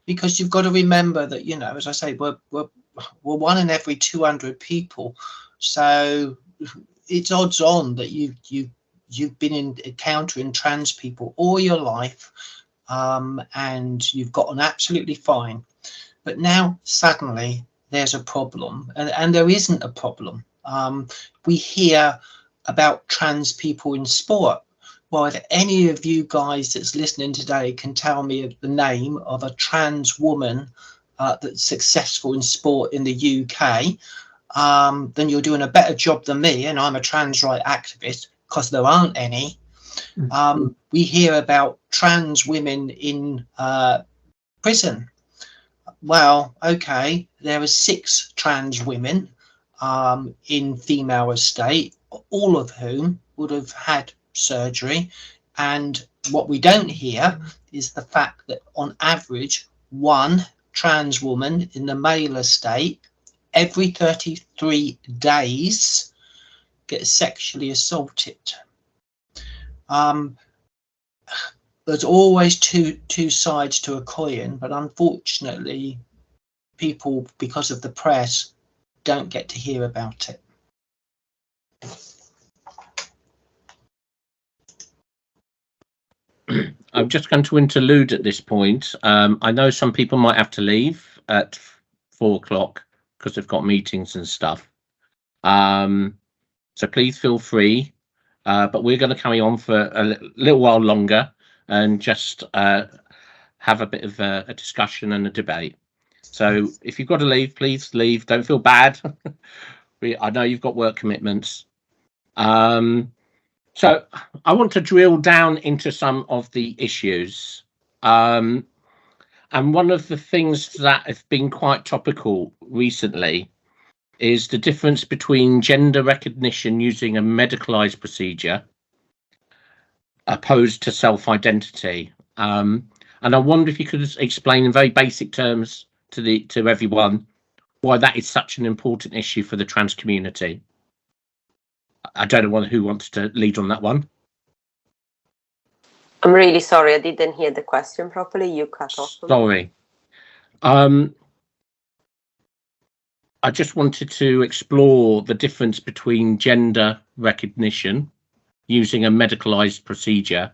because you've got to remember that as I say, we're 1 in every 200 people, so it's odds on that you've been encountering trans people all your life, and you've gotten absolutely fine. But now suddenly there's a problem, and there isn't a problem. We hear about trans people in sport. Well, if any of you guys that's listening today can tell me the name of a trans woman that's successful in sport in the UK, then you're doing a better job than me, and I'm a trans right activist, because there aren't any. We hear about trans women in prison. Well, okay, there are 6 trans women in female estate, all of whom would have had surgery. And what we don't hear is the fact that on average, 1 trans woman in the male estate every 33 days get sexually assaulted. There's always two sides to a coin, but unfortunately, people, because of the press, don't get to hear about it. I'm just going to interlude at this point. I know some people might have to leave at 4 o'clock because they've got meetings and stuff. So please feel free. But we're going to carry on for a little while longer and just have a bit of a discussion and a debate. So if you've got to leave, please leave. Don't feel bad. I know you've got work commitments. So I want to drill down into some of the issues. And one of the things that have been quite topical recently is the difference between gender recognition using a medicalized procedure opposed to self-identity. And I wonder if you could explain in very basic terms to everyone why that is such an important issue for the trans community. I don't know who wants to lead on that one. I'm really sorry, I didn't hear the question properly. You cut off. Sorry. I just wanted to explore the difference between gender recognition using a medicalized procedure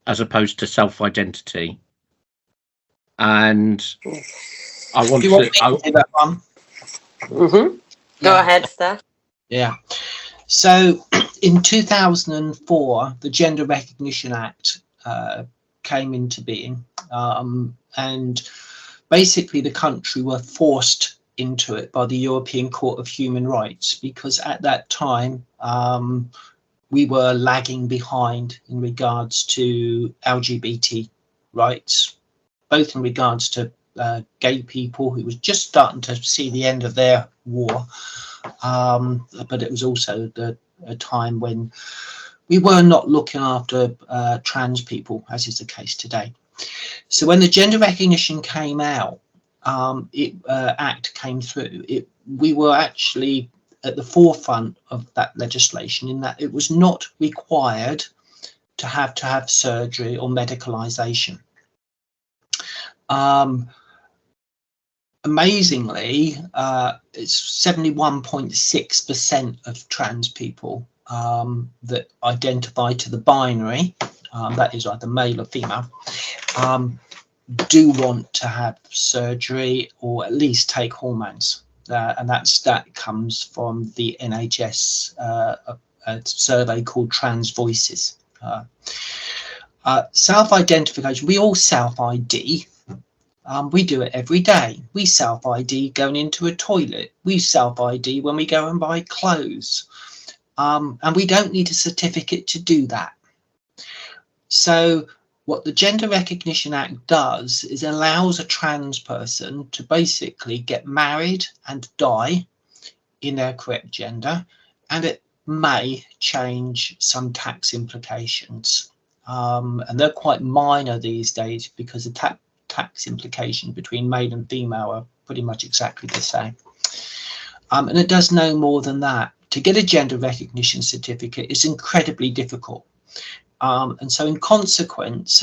as opposed to self-identity. And I want Do that one? Mm-hmm. Go ahead, Steph. Yeah. So in 2004, the Gender Recognition Act came into being, and basically the country were forced into it by the European Court of Human Rights, because at that time we were lagging behind in regards to LGBT rights, both in regards to gay people who was just starting to see the end of their war, but it was also a time when we were not looking after trans people, as is the case today. So when the Gender Recognition came out, Act came through, we were actually at the forefront of that legislation, in that it was not required to have surgery or medicalization. Amazingly, it's 71.6% of trans people that identify to the binary, that is either male or female, do want to have surgery or at least take hormones, and that comes from the NHS a survey called Trans Voices. Self-identification, we all self-ID. We do it every day. We self-ID going into a toilet. We self-ID when we go and buy clothes. And we don't need a certificate to do that. So what the Gender Recognition Act does is allows a trans person to basically get married and die in their correct gender, and it may change some tax implications. And they're quite minor these days, because the tax implication between male and female are pretty much exactly the same. And it does no more than that. To get a gender recognition certificate is incredibly difficult. And so in consequence,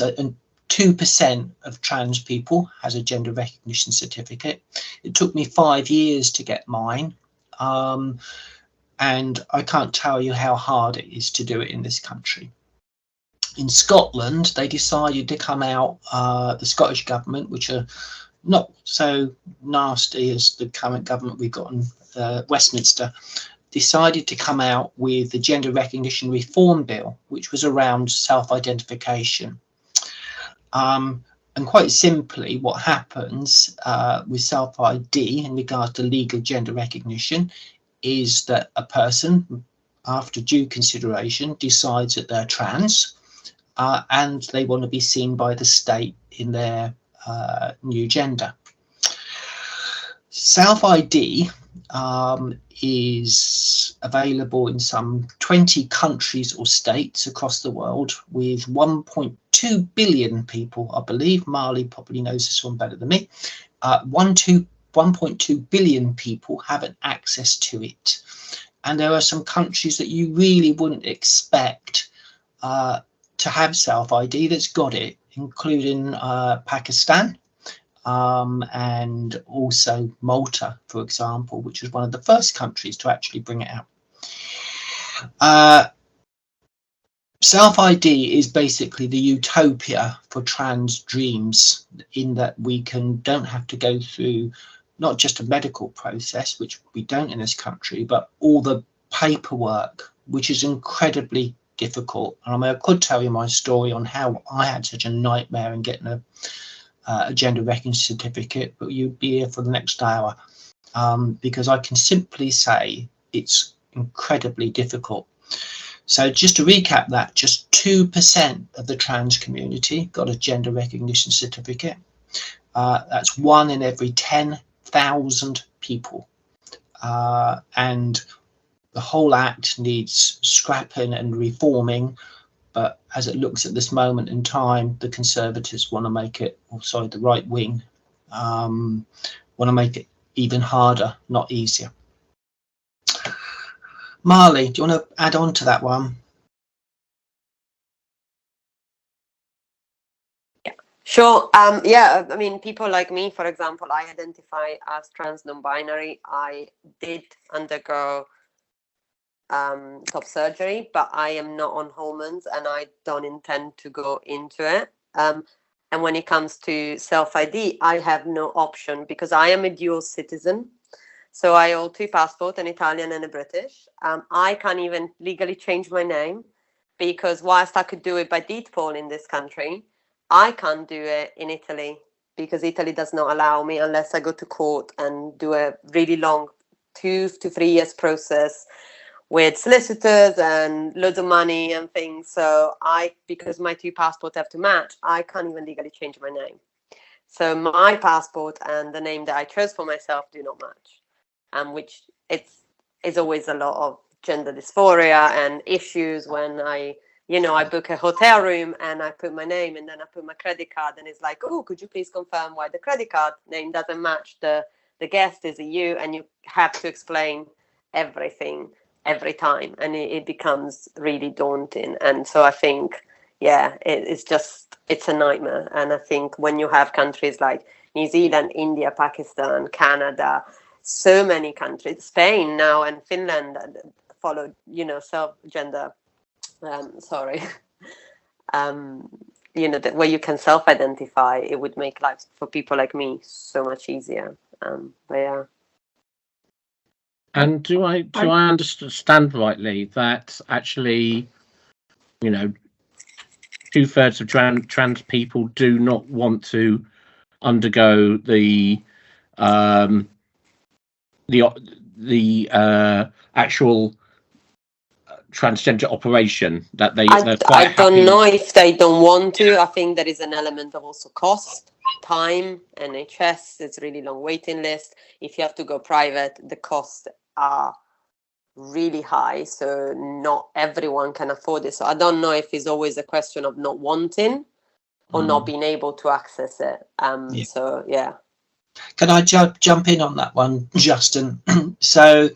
2% of trans people has a gender recognition certificate. It took me 5 years to get mine. And I can't tell you how hard it is to do it in this country. In Scotland, they decided to come out, the Scottish government, which are not so nasty as the current government we've got in Westminster, decided to come out with the Gender Recognition Reform Bill, which was around self-identification. And quite simply, what happens with self-ID in regard to legal gender recognition is that a person, after due consideration, decides that they're trans, and they want to be seen by the state in their new gender. Self-ID is available in some 20 countries or states across the world, with 1.2 billion people, I believe. Marley probably knows this one better than me. 1.2 1.2 billion people haven't access to it. And there are some countries that you really wouldn't expect to have self-ID that's got it, including Pakistan, and also Malta, for example, which was one of the first countries to actually bring it out. Self-ID is basically the utopia for trans dreams, in that we don't have to go through not just a medical process, which we don't in this country, but all the paperwork, which is incredibly difficult. And I mean, I could tell you my story on how I had such a nightmare in getting a gender recognition certificate, but you'd be here for the next hour, because I can simply say it's incredibly difficult. So just to recap that, just 2% of the trans community got a gender recognition certificate. That's 1 in every 10,000 people. And the whole act needs scrapping and reforming. But as it looks at this moment in time, the Conservatives want to make it, or sorry, the right wing want to make it even harder, not easier. Marley, do you want to add on to that one? Sure. Yeah, I mean, people like me, for example, I identify as trans non-binary. I did undergo top surgery, but I am not on hormones and I don't intend to go into it. And when it comes to self-ID, I have no option because I am a dual citizen. So I hold 2 passports, an Italian and a British. I can't even legally change my name because whilst I could do it by deed-poll in this country, I can't do it in Italy because Italy does not allow me unless I go to court and do a really long 2 to 3 years process with solicitors and loads of money and things. So because my 2 passports have to match, I can't even legally change my name. So my passport and the name that I chose for myself do not match. Which it's always a lot of gender dysphoria and issues when I book a hotel room and I put my name and then I put my credit card and it's like, oh, could you please confirm why the credit card name doesn't match the guest is a you, and you have to explain everything every time, and it becomes really daunting. And so I think, yeah, it's a nightmare. And I think when you have countries like New Zealand, India, Pakistan, Canada, so many countries, Spain now and Finland follow, self-gender, where you can self-identify, it would make life for people like me so much easier. But yeah. And do I understand rightly that actually, 2/3 of trans people do not want to undergo the actual transgender operation, that I don't know if they don't want to. I think there is an element of also cost, time. NHS, it's really long waiting list. If you have to go private, the costs are really high, so not everyone can afford it. So I don't know if it's always a question of not wanting or not being able to access it. So yeah. Can I jump in on that one, Justin? So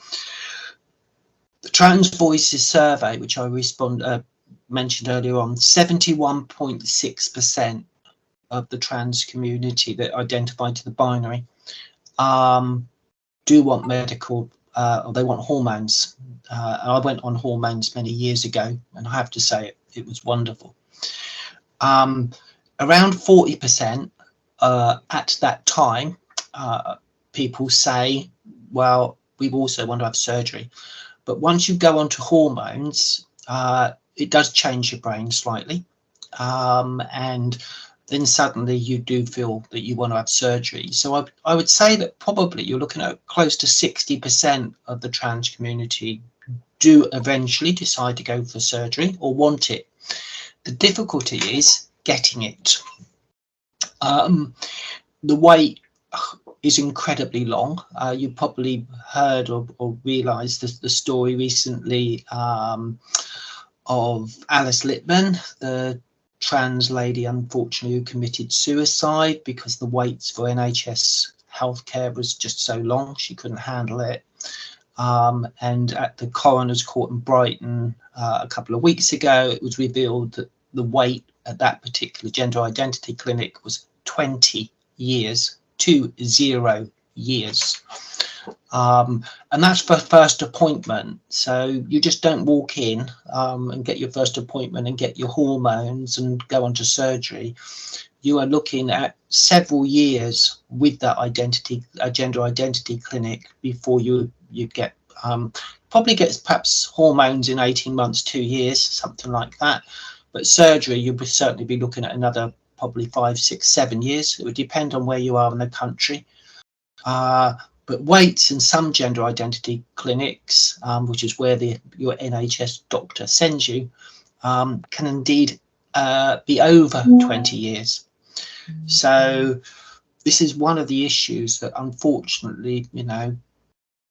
the Trans Voices survey, which I mentioned earlier on, 71.6% of the trans community that identify to the binary do want medical, or they want hormones. I went on hormones many years ago, and I have to say it was wonderful. Around 40% at that time, people say, well, we also want to have surgery. But once you go onto hormones, it does change your brain slightly. And then suddenly you do feel that you want to have surgery. So I would say that probably you're looking at close to 60% of the trans community do eventually decide to go for surgery or want it. The difficulty is getting it. The wait is incredibly long. You probably heard or realised the story recently of Alice Littman, the trans lady, unfortunately, who committed suicide because the waits for NHS healthcare was just so long, she couldn't handle it. And at the coroner's court in Brighton a couple of weeks ago, it was revealed that the wait at that particular gender identity clinic was 20 years, 20 years. And that's for first appointment. So you just don't walk in and get your first appointment and get your hormones and go on to surgery. You are looking at several years with that gender identity clinic before you get probably gets perhaps hormones in 18 months, 2 years, something like that. But surgery, you would certainly be looking at another probably 5, 6, 7 years. It would depend on where you are in the country. But waits in some gender identity clinics, which is where your NHS doctor sends you, can indeed be over 20 years. So this is one of the issues that, unfortunately,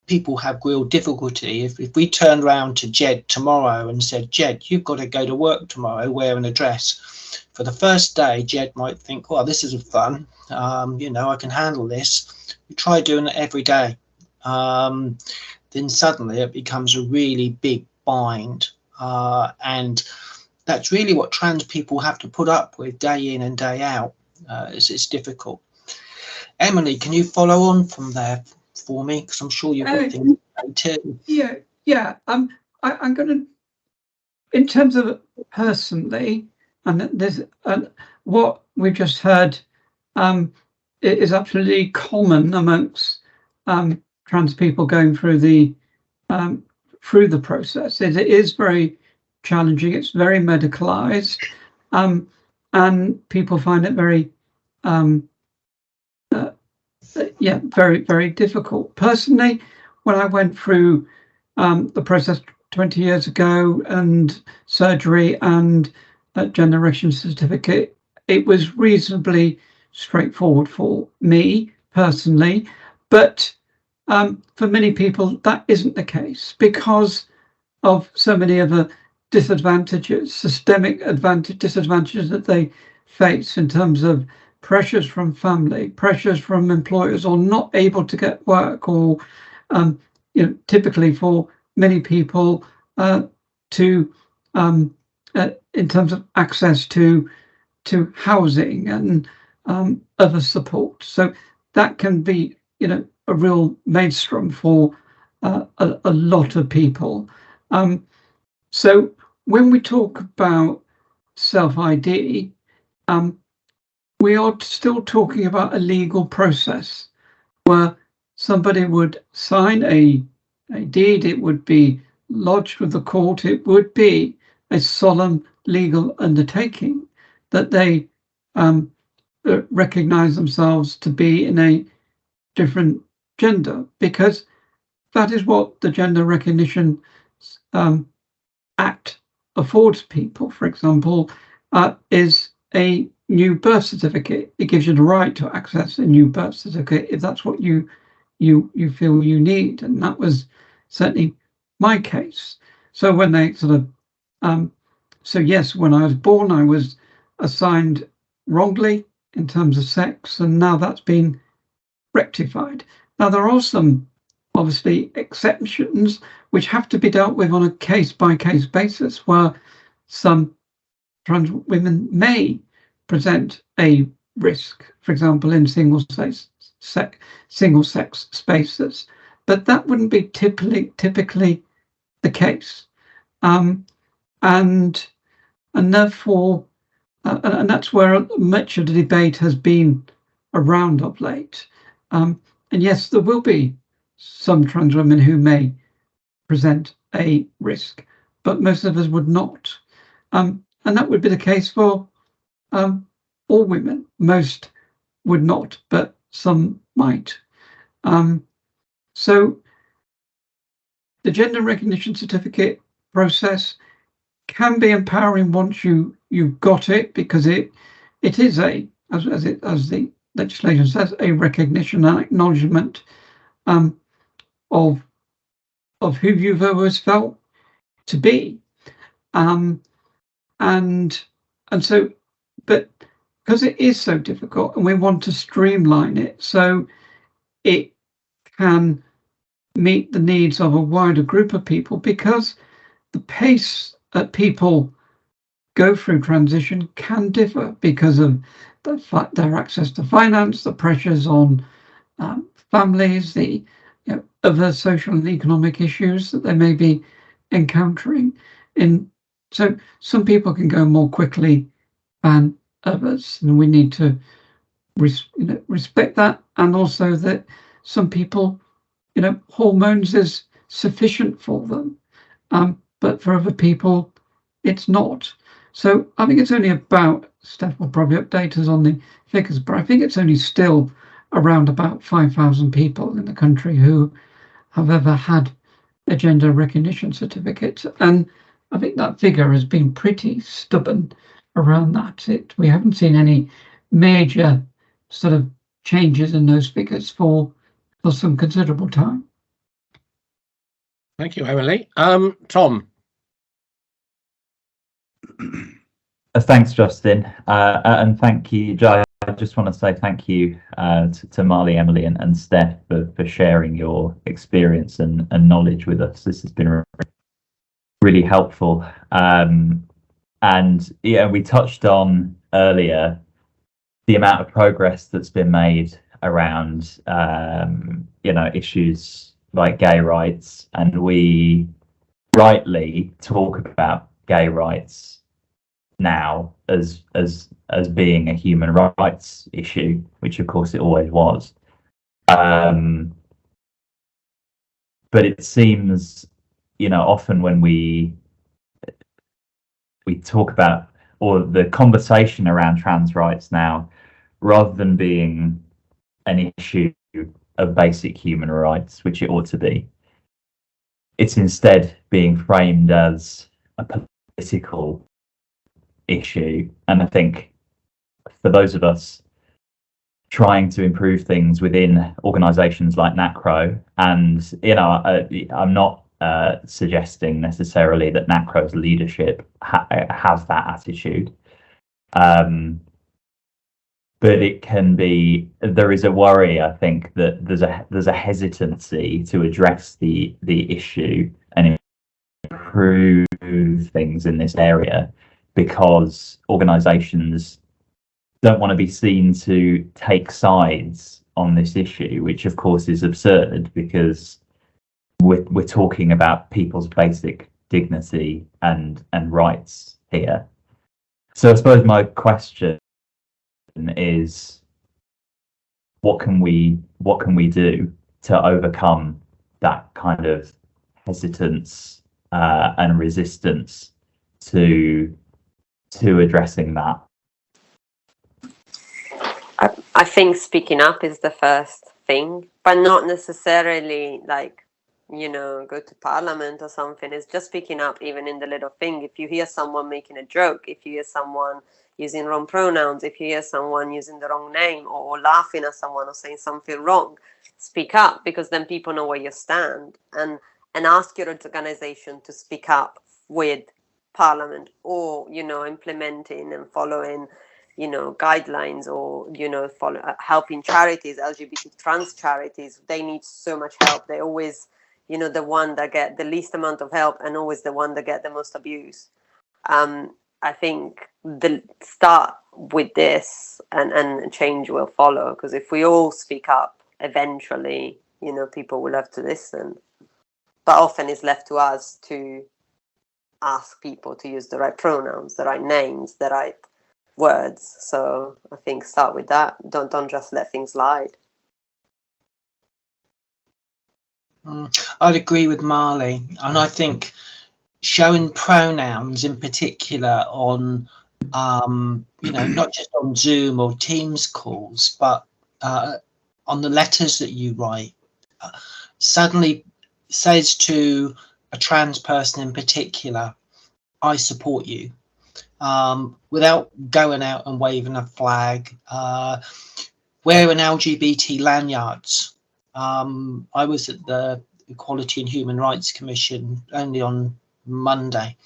people have real difficulty. If we turned around to Jed tomorrow and said, Jed, you've got to go to work tomorrow wearing a dress. For the first day, Jed might think, well, this isn't fun. I can handle this. You try doing it every day. Then suddenly it becomes a really big bind. And that's really what trans people have to put up with day in and day out. It's difficult. Emily, can you follow on from there for me? Because I'm sure you've got things to say too. Yeah. I'm going to, in terms of personally, and there's what we've just heard, it is absolutely common amongst trans people going through the process. It is very challenging. It's very medicalized, and people find it very, very, very difficult. Personally, when I went through the process 20 years ago and surgery and gender recognition certificate, it was reasonably straightforward for me personally, but for many people that isn't the case because of so many other disadvantages, systemic disadvantages that they face in terms of pressures from family, pressures from employers, or not able to get work, or typically for many people to in terms of access to housing and other support. So that can be a real maelstrom for a lot of people. So when we talk about self-ID, we are still talking about a legal process where somebody would sign a deed, it would be lodged with the court, it would be a solemn legal undertaking that they recognize themselves to be in a different gender, because that is what the Gender Recognition Act affords people. For example, is a new birth certificate. It gives you the right to access a new birth certificate if that's what you feel you need, and that was certainly my case. So when they sort of so yes, when I was born, I was assigned wrongly in terms of sex, and now that's been rectified. Now there are some obviously exceptions which have to be dealt with on a case-by-case basis, where some trans women may present a risk, for example, in single-sex spaces, but that wouldn't be typically the case, and therefore, and that's where much of the debate has been around of late. And yes, there will be some trans women who may present a risk, but most of us would not. And that would be the case for all women. Most would not, but some might. So the gender recognition certificate process can be empowering once you've got it, because it is as the legislation says, a recognition and acknowledgement of who you've always felt to be, and so, but because it is so difficult and we want to streamline it, so it can meet the needs of a wider group of people, because the pace that people go through transition can differ because of their access to finance, the pressures on families, the other social and economic issues that they may be encountering. So some people can go more quickly than others, and we need to respect that, and also that some people, hormones is sufficient for them, but for other people it's not. So I think it's only about, Steph will probably update us on the figures, but I think it's only still around about 5,000 people in the country who have ever had a gender recognition certificate, and I think that figure has been pretty stubborn around that. We haven't seen any major sort of changes in those figures for some considerable time. Thank you, Emily. Tom. Thanks, Justin, and thank you, Jai. I just want to say thank you to Marley, Emily, and Steph for sharing your experience and knowledge with us. This has been really helpful. And yeah, we touched on earlier the amount of progress that's been made around issues like gay rights, and we rightly talk about gay rights now as being a human rights issue, which of course it always was. But it seems, often when we talk about, or the conversation around trans rights now, rather than being an issue of basic human rights, which it ought to be, it's instead being framed as a political issue. And I think for those of us trying to improve things within organizations like Nacro, and I'm not suggesting necessarily that Nacro's leadership has that attitude, but it can be, there is a worry, I think, that there's a hesitancy to address the issue and improve things in this area, because organizations don't want to be seen to take sides on this issue, which of course is absurd, because we're talking about people's basic dignity and rights here. So I suppose my question is, what can we do to overcome that kind of hesitance and resistance to addressing that? I think speaking up is the first thing, but not necessarily go to parliament or something. It's just speaking up even in the little thing. If you hear someone making a joke, if you hear someone using wrong pronouns, if you hear someone using the wrong name, or laughing at someone or saying something wrong, speak up, because then people know where you stand, and ask your organization to speak up with parliament, or implementing and following guidelines, or helping charities, LGBT trans charities. They need so much help. They always the one that get the least amount of help, and always the one that get the most abuse. I think the start with this, and change will follow, because if we all speak up, eventually people will have to listen, but often it's left to us to ask people to use the right pronouns, the right names, the right words. So I think start with that. Don't just let things slide. I'd agree with Marley, and I think showing pronouns in particular on not just on Zoom or Teams calls, but on the letters that you write, suddenly says to a trans person in particular, I support you, without going out and waving a flag, wearing LGBT lanyards. I was at the Equality and Human Rights Commission only on Monday,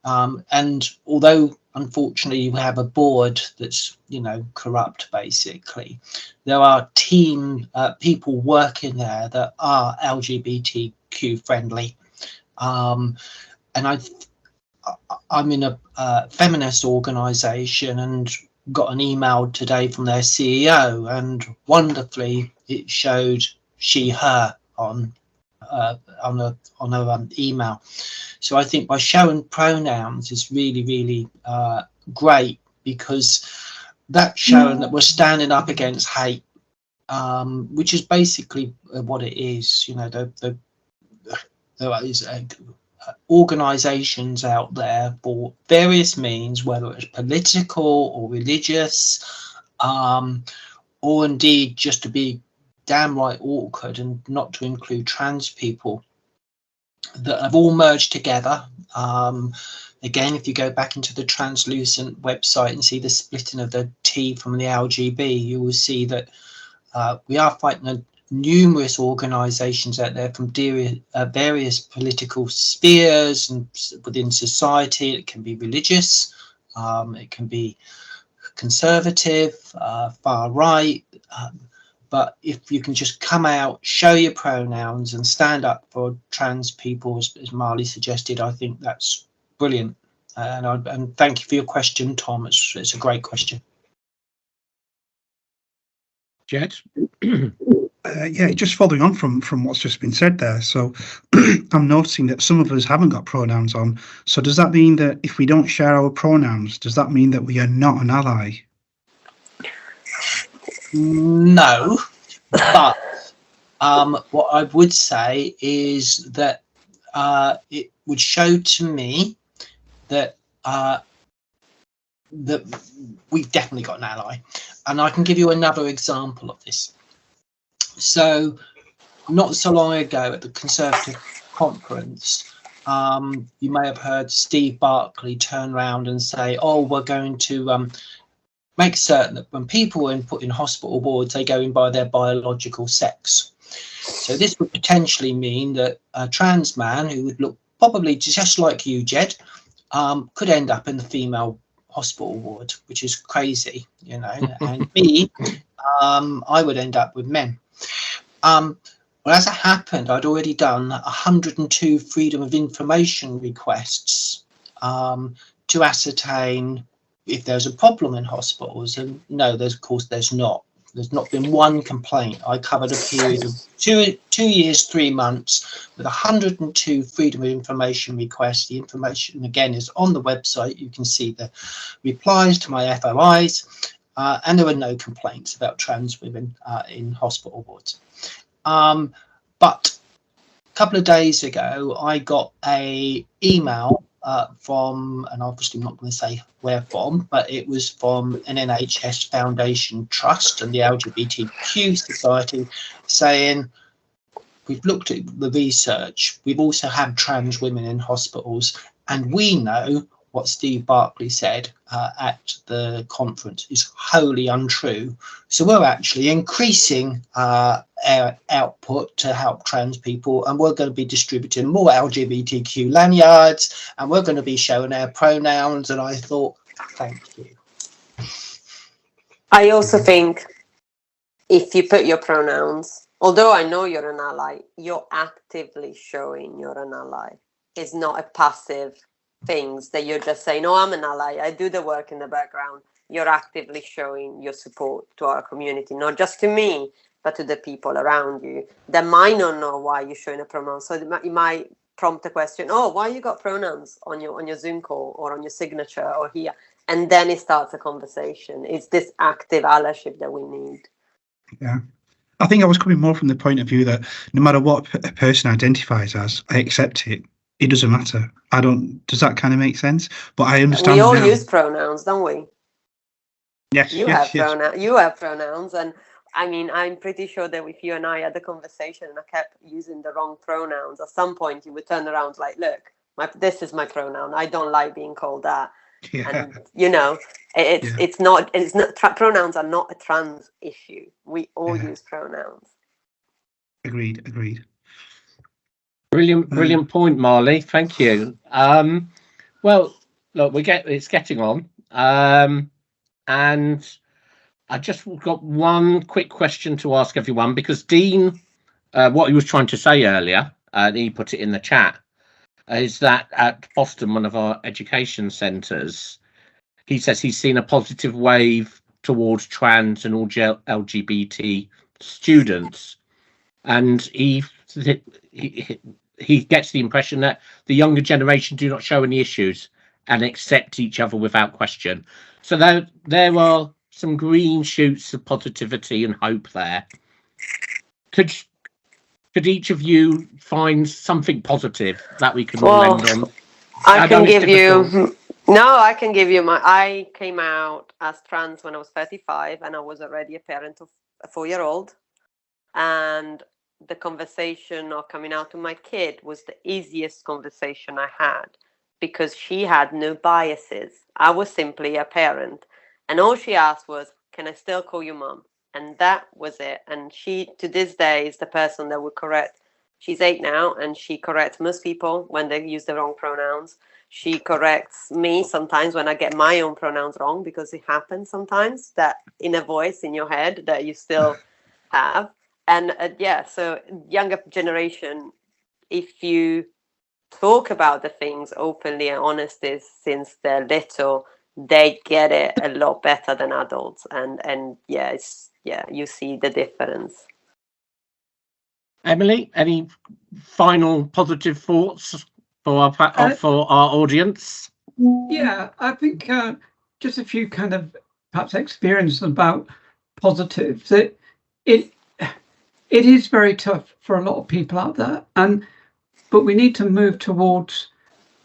And although unfortunately you have a board that's, corrupt, basically, there are people working there that are LGBTQ friendly. And I'm in a feminist organisation and got an email today from their CEO, and wonderfully it showed she, her on a email. So I think by showing pronouns is really, really great, because that's showing that we're standing up against hate, which is basically what it is. There is organisations out there for various means, whether it's political or religious, or indeed just to be damn right awkward and not to include trans people, that have all merged together. Again, if you go back into the Translucent website and see the splitting of the T from the LGB, you will see that we are fighting numerous organisations out there from various political spheres and within society. It can be religious, it can be conservative, far right, but if you can just come out, show your pronouns and stand up for trans people, as Marley suggested, I think that's brilliant. And thank you for your question, Tom. It's a great question. Jed? Yeah, just following on from what's just been said there. So I'm noticing that some of us haven't got pronouns on. So does that mean that if we don't share our pronouns, does that mean that we are not an ally? No, but what I would say is that it would show to me that that we've definitely got an ally. And I can give you another example of this. So not so long ago at the Conservative conference, you may have heard Steve Barclay turn around and say, oh, we're going to make certain that when people are put in hospital wards, they go in by their biological sex. So this would potentially mean that a trans man who would look probably just like you, Jed, could end up in the female hospital ward, which is crazy, and me, I would end up with men. Well, as it happened, I'd already done 102 Freedom of Information requests to ascertain if there's a problem in hospitals, and no, of course there's not. There's not been one complaint. I covered a period of 2 years, 3 months with 102 Freedom of Information requests. The information again is on the website. You can see the replies to my FOIs, and there were no complaints about trans women in hospital wards. But a couple of days ago, I got a email from, and obviously I'm not going to say where from, but it was from an NHS Foundation Trust and the LGBTQ Society, saying, we've looked at the research, we've also had trans women in hospitals, and we know what Steve Barclay said at the conference is wholly untrue. So we're actually increasing our output to help trans people, and we're going to be distributing more LGBTQ lanyards, and we're going to be showing our pronouns. And I thought, thank you. I also think if you put your pronouns, although I know you're an ally, you're actively showing you're an ally. It's not a passive things that you're just saying, oh, I'm an ally, I do the work in the background. You're actively showing your support to our community, not just to me, but to the people around you that might not know why you're showing a pronoun. So it might prompt a question, oh, why you got pronouns on your Zoom call or on your signature or here? And then it starts a conversation. It's this active allyship that we need. Yeah. I think I was coming more from the point of view that no matter what a person identifies as, I accept it. It doesn't matter. Does that kind of make sense? But I understand. We all use pronouns, don't we? Yes. You have pronouns. And I mean, I'm pretty sure that if you and I had the conversation and I kept using the wrong pronouns, at some point you would turn around like, look, this is my pronoun. I don't like being called that. Yeah. And it's not pronouns are not a trans issue. We all use pronouns. Agreed. Brilliant point, Marley. Thank you. Well, look, it's getting on, and I just got one quick question to ask everyone, because Dean, what he was trying to say earlier, he put it in the chat, is that at Boston, one of our education centres, he says he's seen a positive wave towards trans and all LGBT students, and he gets the impression that the younger generation do not show any issues and accept each other without question. So there are some green shoots of positivity and hope there. Could each of you find something positive that we can all end on? I can give you. No, I can give you I came out as trans when I was 35, and I was already a parent of a 4-year-old. And the conversation of coming out to my kid was the easiest conversation I had, because she had no biases. I was simply a parent, and all she asked was, "Can I still call you mom?" And that was it. And she, to this day, is the person that would correct. She's 8 now, and she corrects most people when they use the wrong pronouns. She corrects me sometimes when I get my own pronouns wrong, because it happens sometimes, that inner voice in your head that you still have. And so younger generation, if you talk about the things openly and honestly since they're little, they get it a lot better than adults. And you see the difference. Emily, any final positive thoughts for our audience? Yeah, I think just a few kind of perhaps experiences about positives. It is very tough for a lot of people out there, but we need to move towards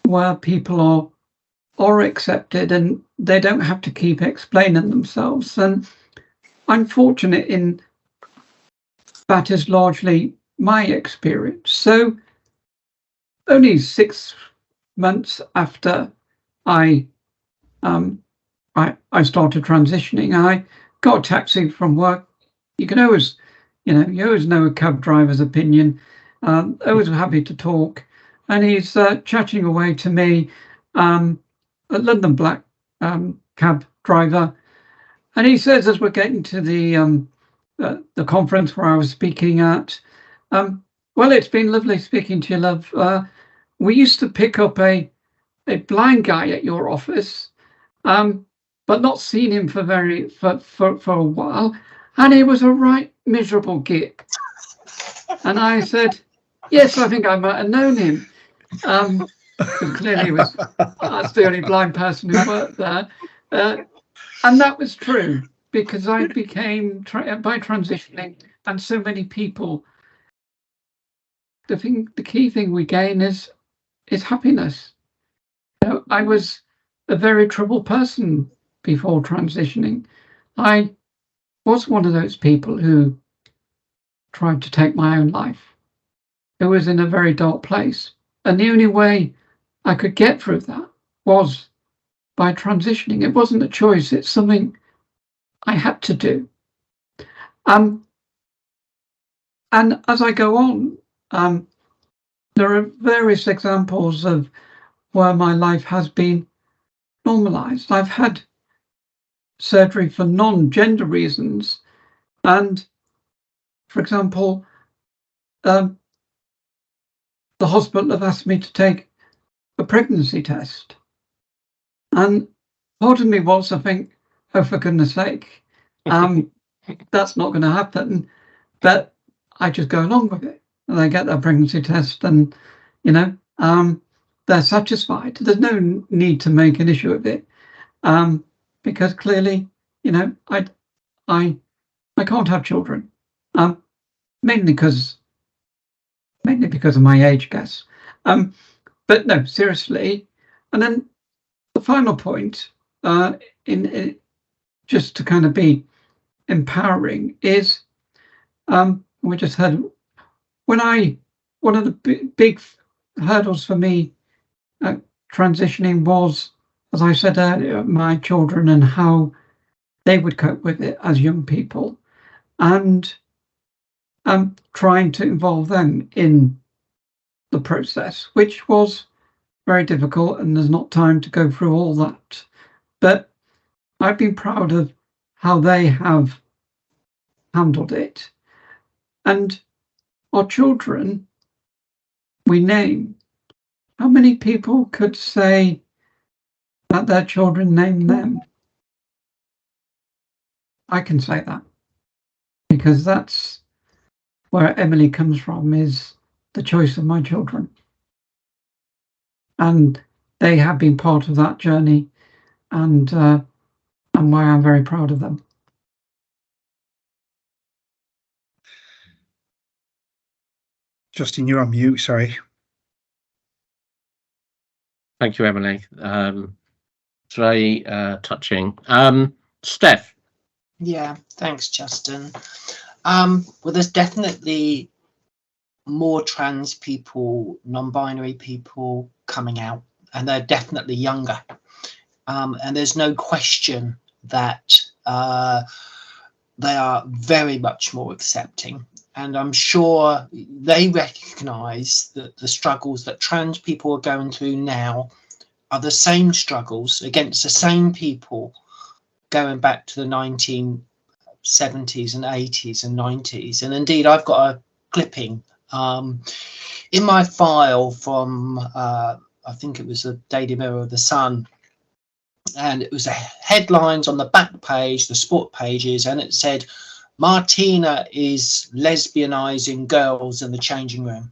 where people are accepted and they don't have to keep explaining themselves. And I'm fortunate in that is largely my experience. So only 6 months after I started transitioning, I got a taxi from work. You can always, you always know a cab driver's opinion. Always happy to talk, and he's chatting away to me, a London black cab driver, and he says, as we're getting to the conference where I was speaking at, well, it's been lovely speaking to you, love. We used to pick up a blind guy at your office, but not seen him for a while, and he was a right miserable git. And I said, yes, I think I might have known him. Clearly that's the only blind person who worked there. And that was true, because I became, by transitioning, and so many people, the key thing we gain is happiness. I was a very troubled person before transitioning. I was one of those people who tried to take my own life. It was in a very dark place. And the only way I could get through that was by transitioning. It wasn't a choice. It's something I had to do. And as I go on, there are various examples of where my life has been normalized. I've had surgery for non-gender reasons. And for example, the hospital have asked me to take a pregnancy test. And part of me wants to think, oh, for goodness sake, that's not going to happen. But I just go along with it. And they get their pregnancy test and, they're satisfied. There's no need to make an issue of it. Because clearly, I can't have children. Mainly because of my age, I guess. But no, seriously. And then the final point, in just to kind of be empowering, is we just heard one of the big hurdles for me transitioning was, as I said earlier, my children and how they would cope with it as young people, and trying to involve them in the process, which was very difficult, and there's not time to go through all that. But I've been proud of how they have handled it. And our children, we name. How many people could say that their children name them? I can say that, because that's where Emily comes from, is the choice of my children. And they have been part of that journey, and why I'm very proud of them. Justin, you're on mute, sorry. Thank you, Emily. It's very touching. Steph. Yeah, thanks, Justin. Well, there's definitely more trans people, non-binary people coming out, and they're definitely younger. And there's no question that they are very much more accepting. And I'm sure they recognise that the struggles that trans people are going through now are the same struggles against the same people going back to the 1970s and 80s and 90s. And indeed, I've got a clipping in my file from, I think it was the Daily Mirror of the Sun, and it was the headlines on the back page, the sport pages, and it said, Martina is lesbianizing girls in the changing room.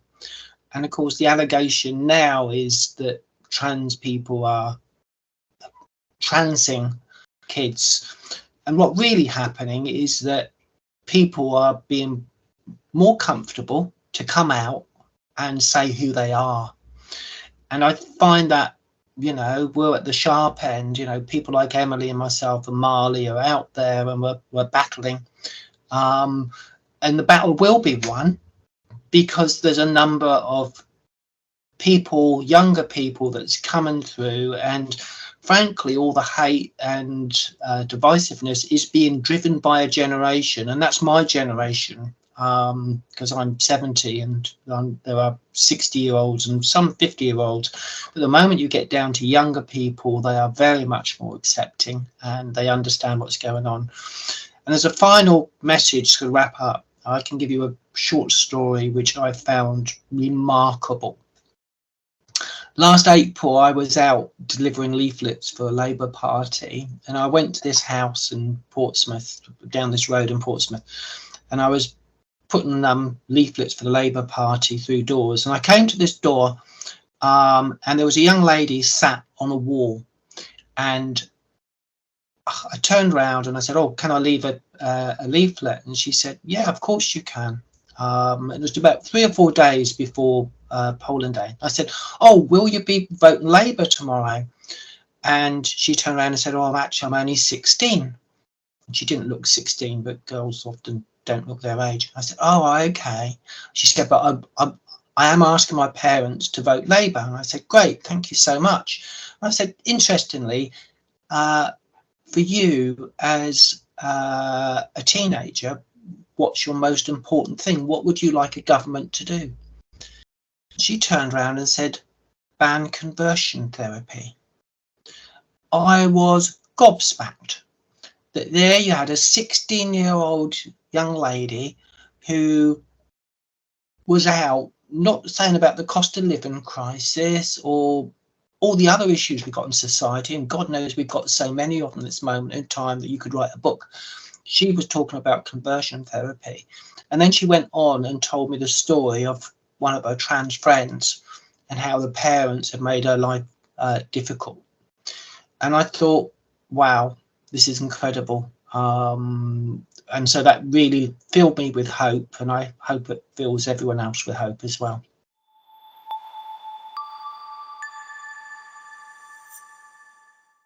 And of course, the allegation now is that trans people are transing kids. And what really happening is that people are being more comfortable to come out and say who they are. And I find that, you know, we're at the sharp end. You know, people like Emily and myself and Marley are out there, and we're battling. And the battle will be won, because there's a number of people, younger people, that's coming through, and frankly all the hate and divisiveness is being driven by a generation, and that's my generation, because I'm 70 and there are 60-year-olds and some 50-year-olds. But the moment you get down to younger people, they are very much more accepting, and they understand what's going on. And as a final message to wrap up, I can give you a short story which I found remarkable. Last April, I was out delivering leaflets for a Labour Party, and I went to this house in Portsmouth, down this road in Portsmouth, and I was putting leaflets for the Labour Party through doors. And I came to this door, and there was a young lady sat on a wall, and I turned around and I said, oh, can I leave a leaflet? And she said, yeah, of course you can. It was about 3 or 4 days before polling day. I said, oh, will you be voting Labour tomorrow? And she turned around and said, oh, actually, I'm only 16. And she didn't look 16, but girls often don't look their age. I said, oh, okay. She said, but I am asking my parents to vote Labour. And I said, great, thank you so much. And I said, interestingly, for you as a teenager, what's your most important thing? What would you like a government to do? She turned around and said, ban conversion therapy. I was gobsmacked that there you had a 16-year-old young lady who was out, not saying about the cost of living crisis or all the other issues we've got in society, and God knows we've got so many of them at this moment in time that you could write a book. She was talking about conversion therapy. And then she went on and told me the story of one of her trans friends and how the parents had made her life difficult. And I thought, wow, this is incredible. And so that really filled me with hope, and I hope it fills everyone else with hope as well.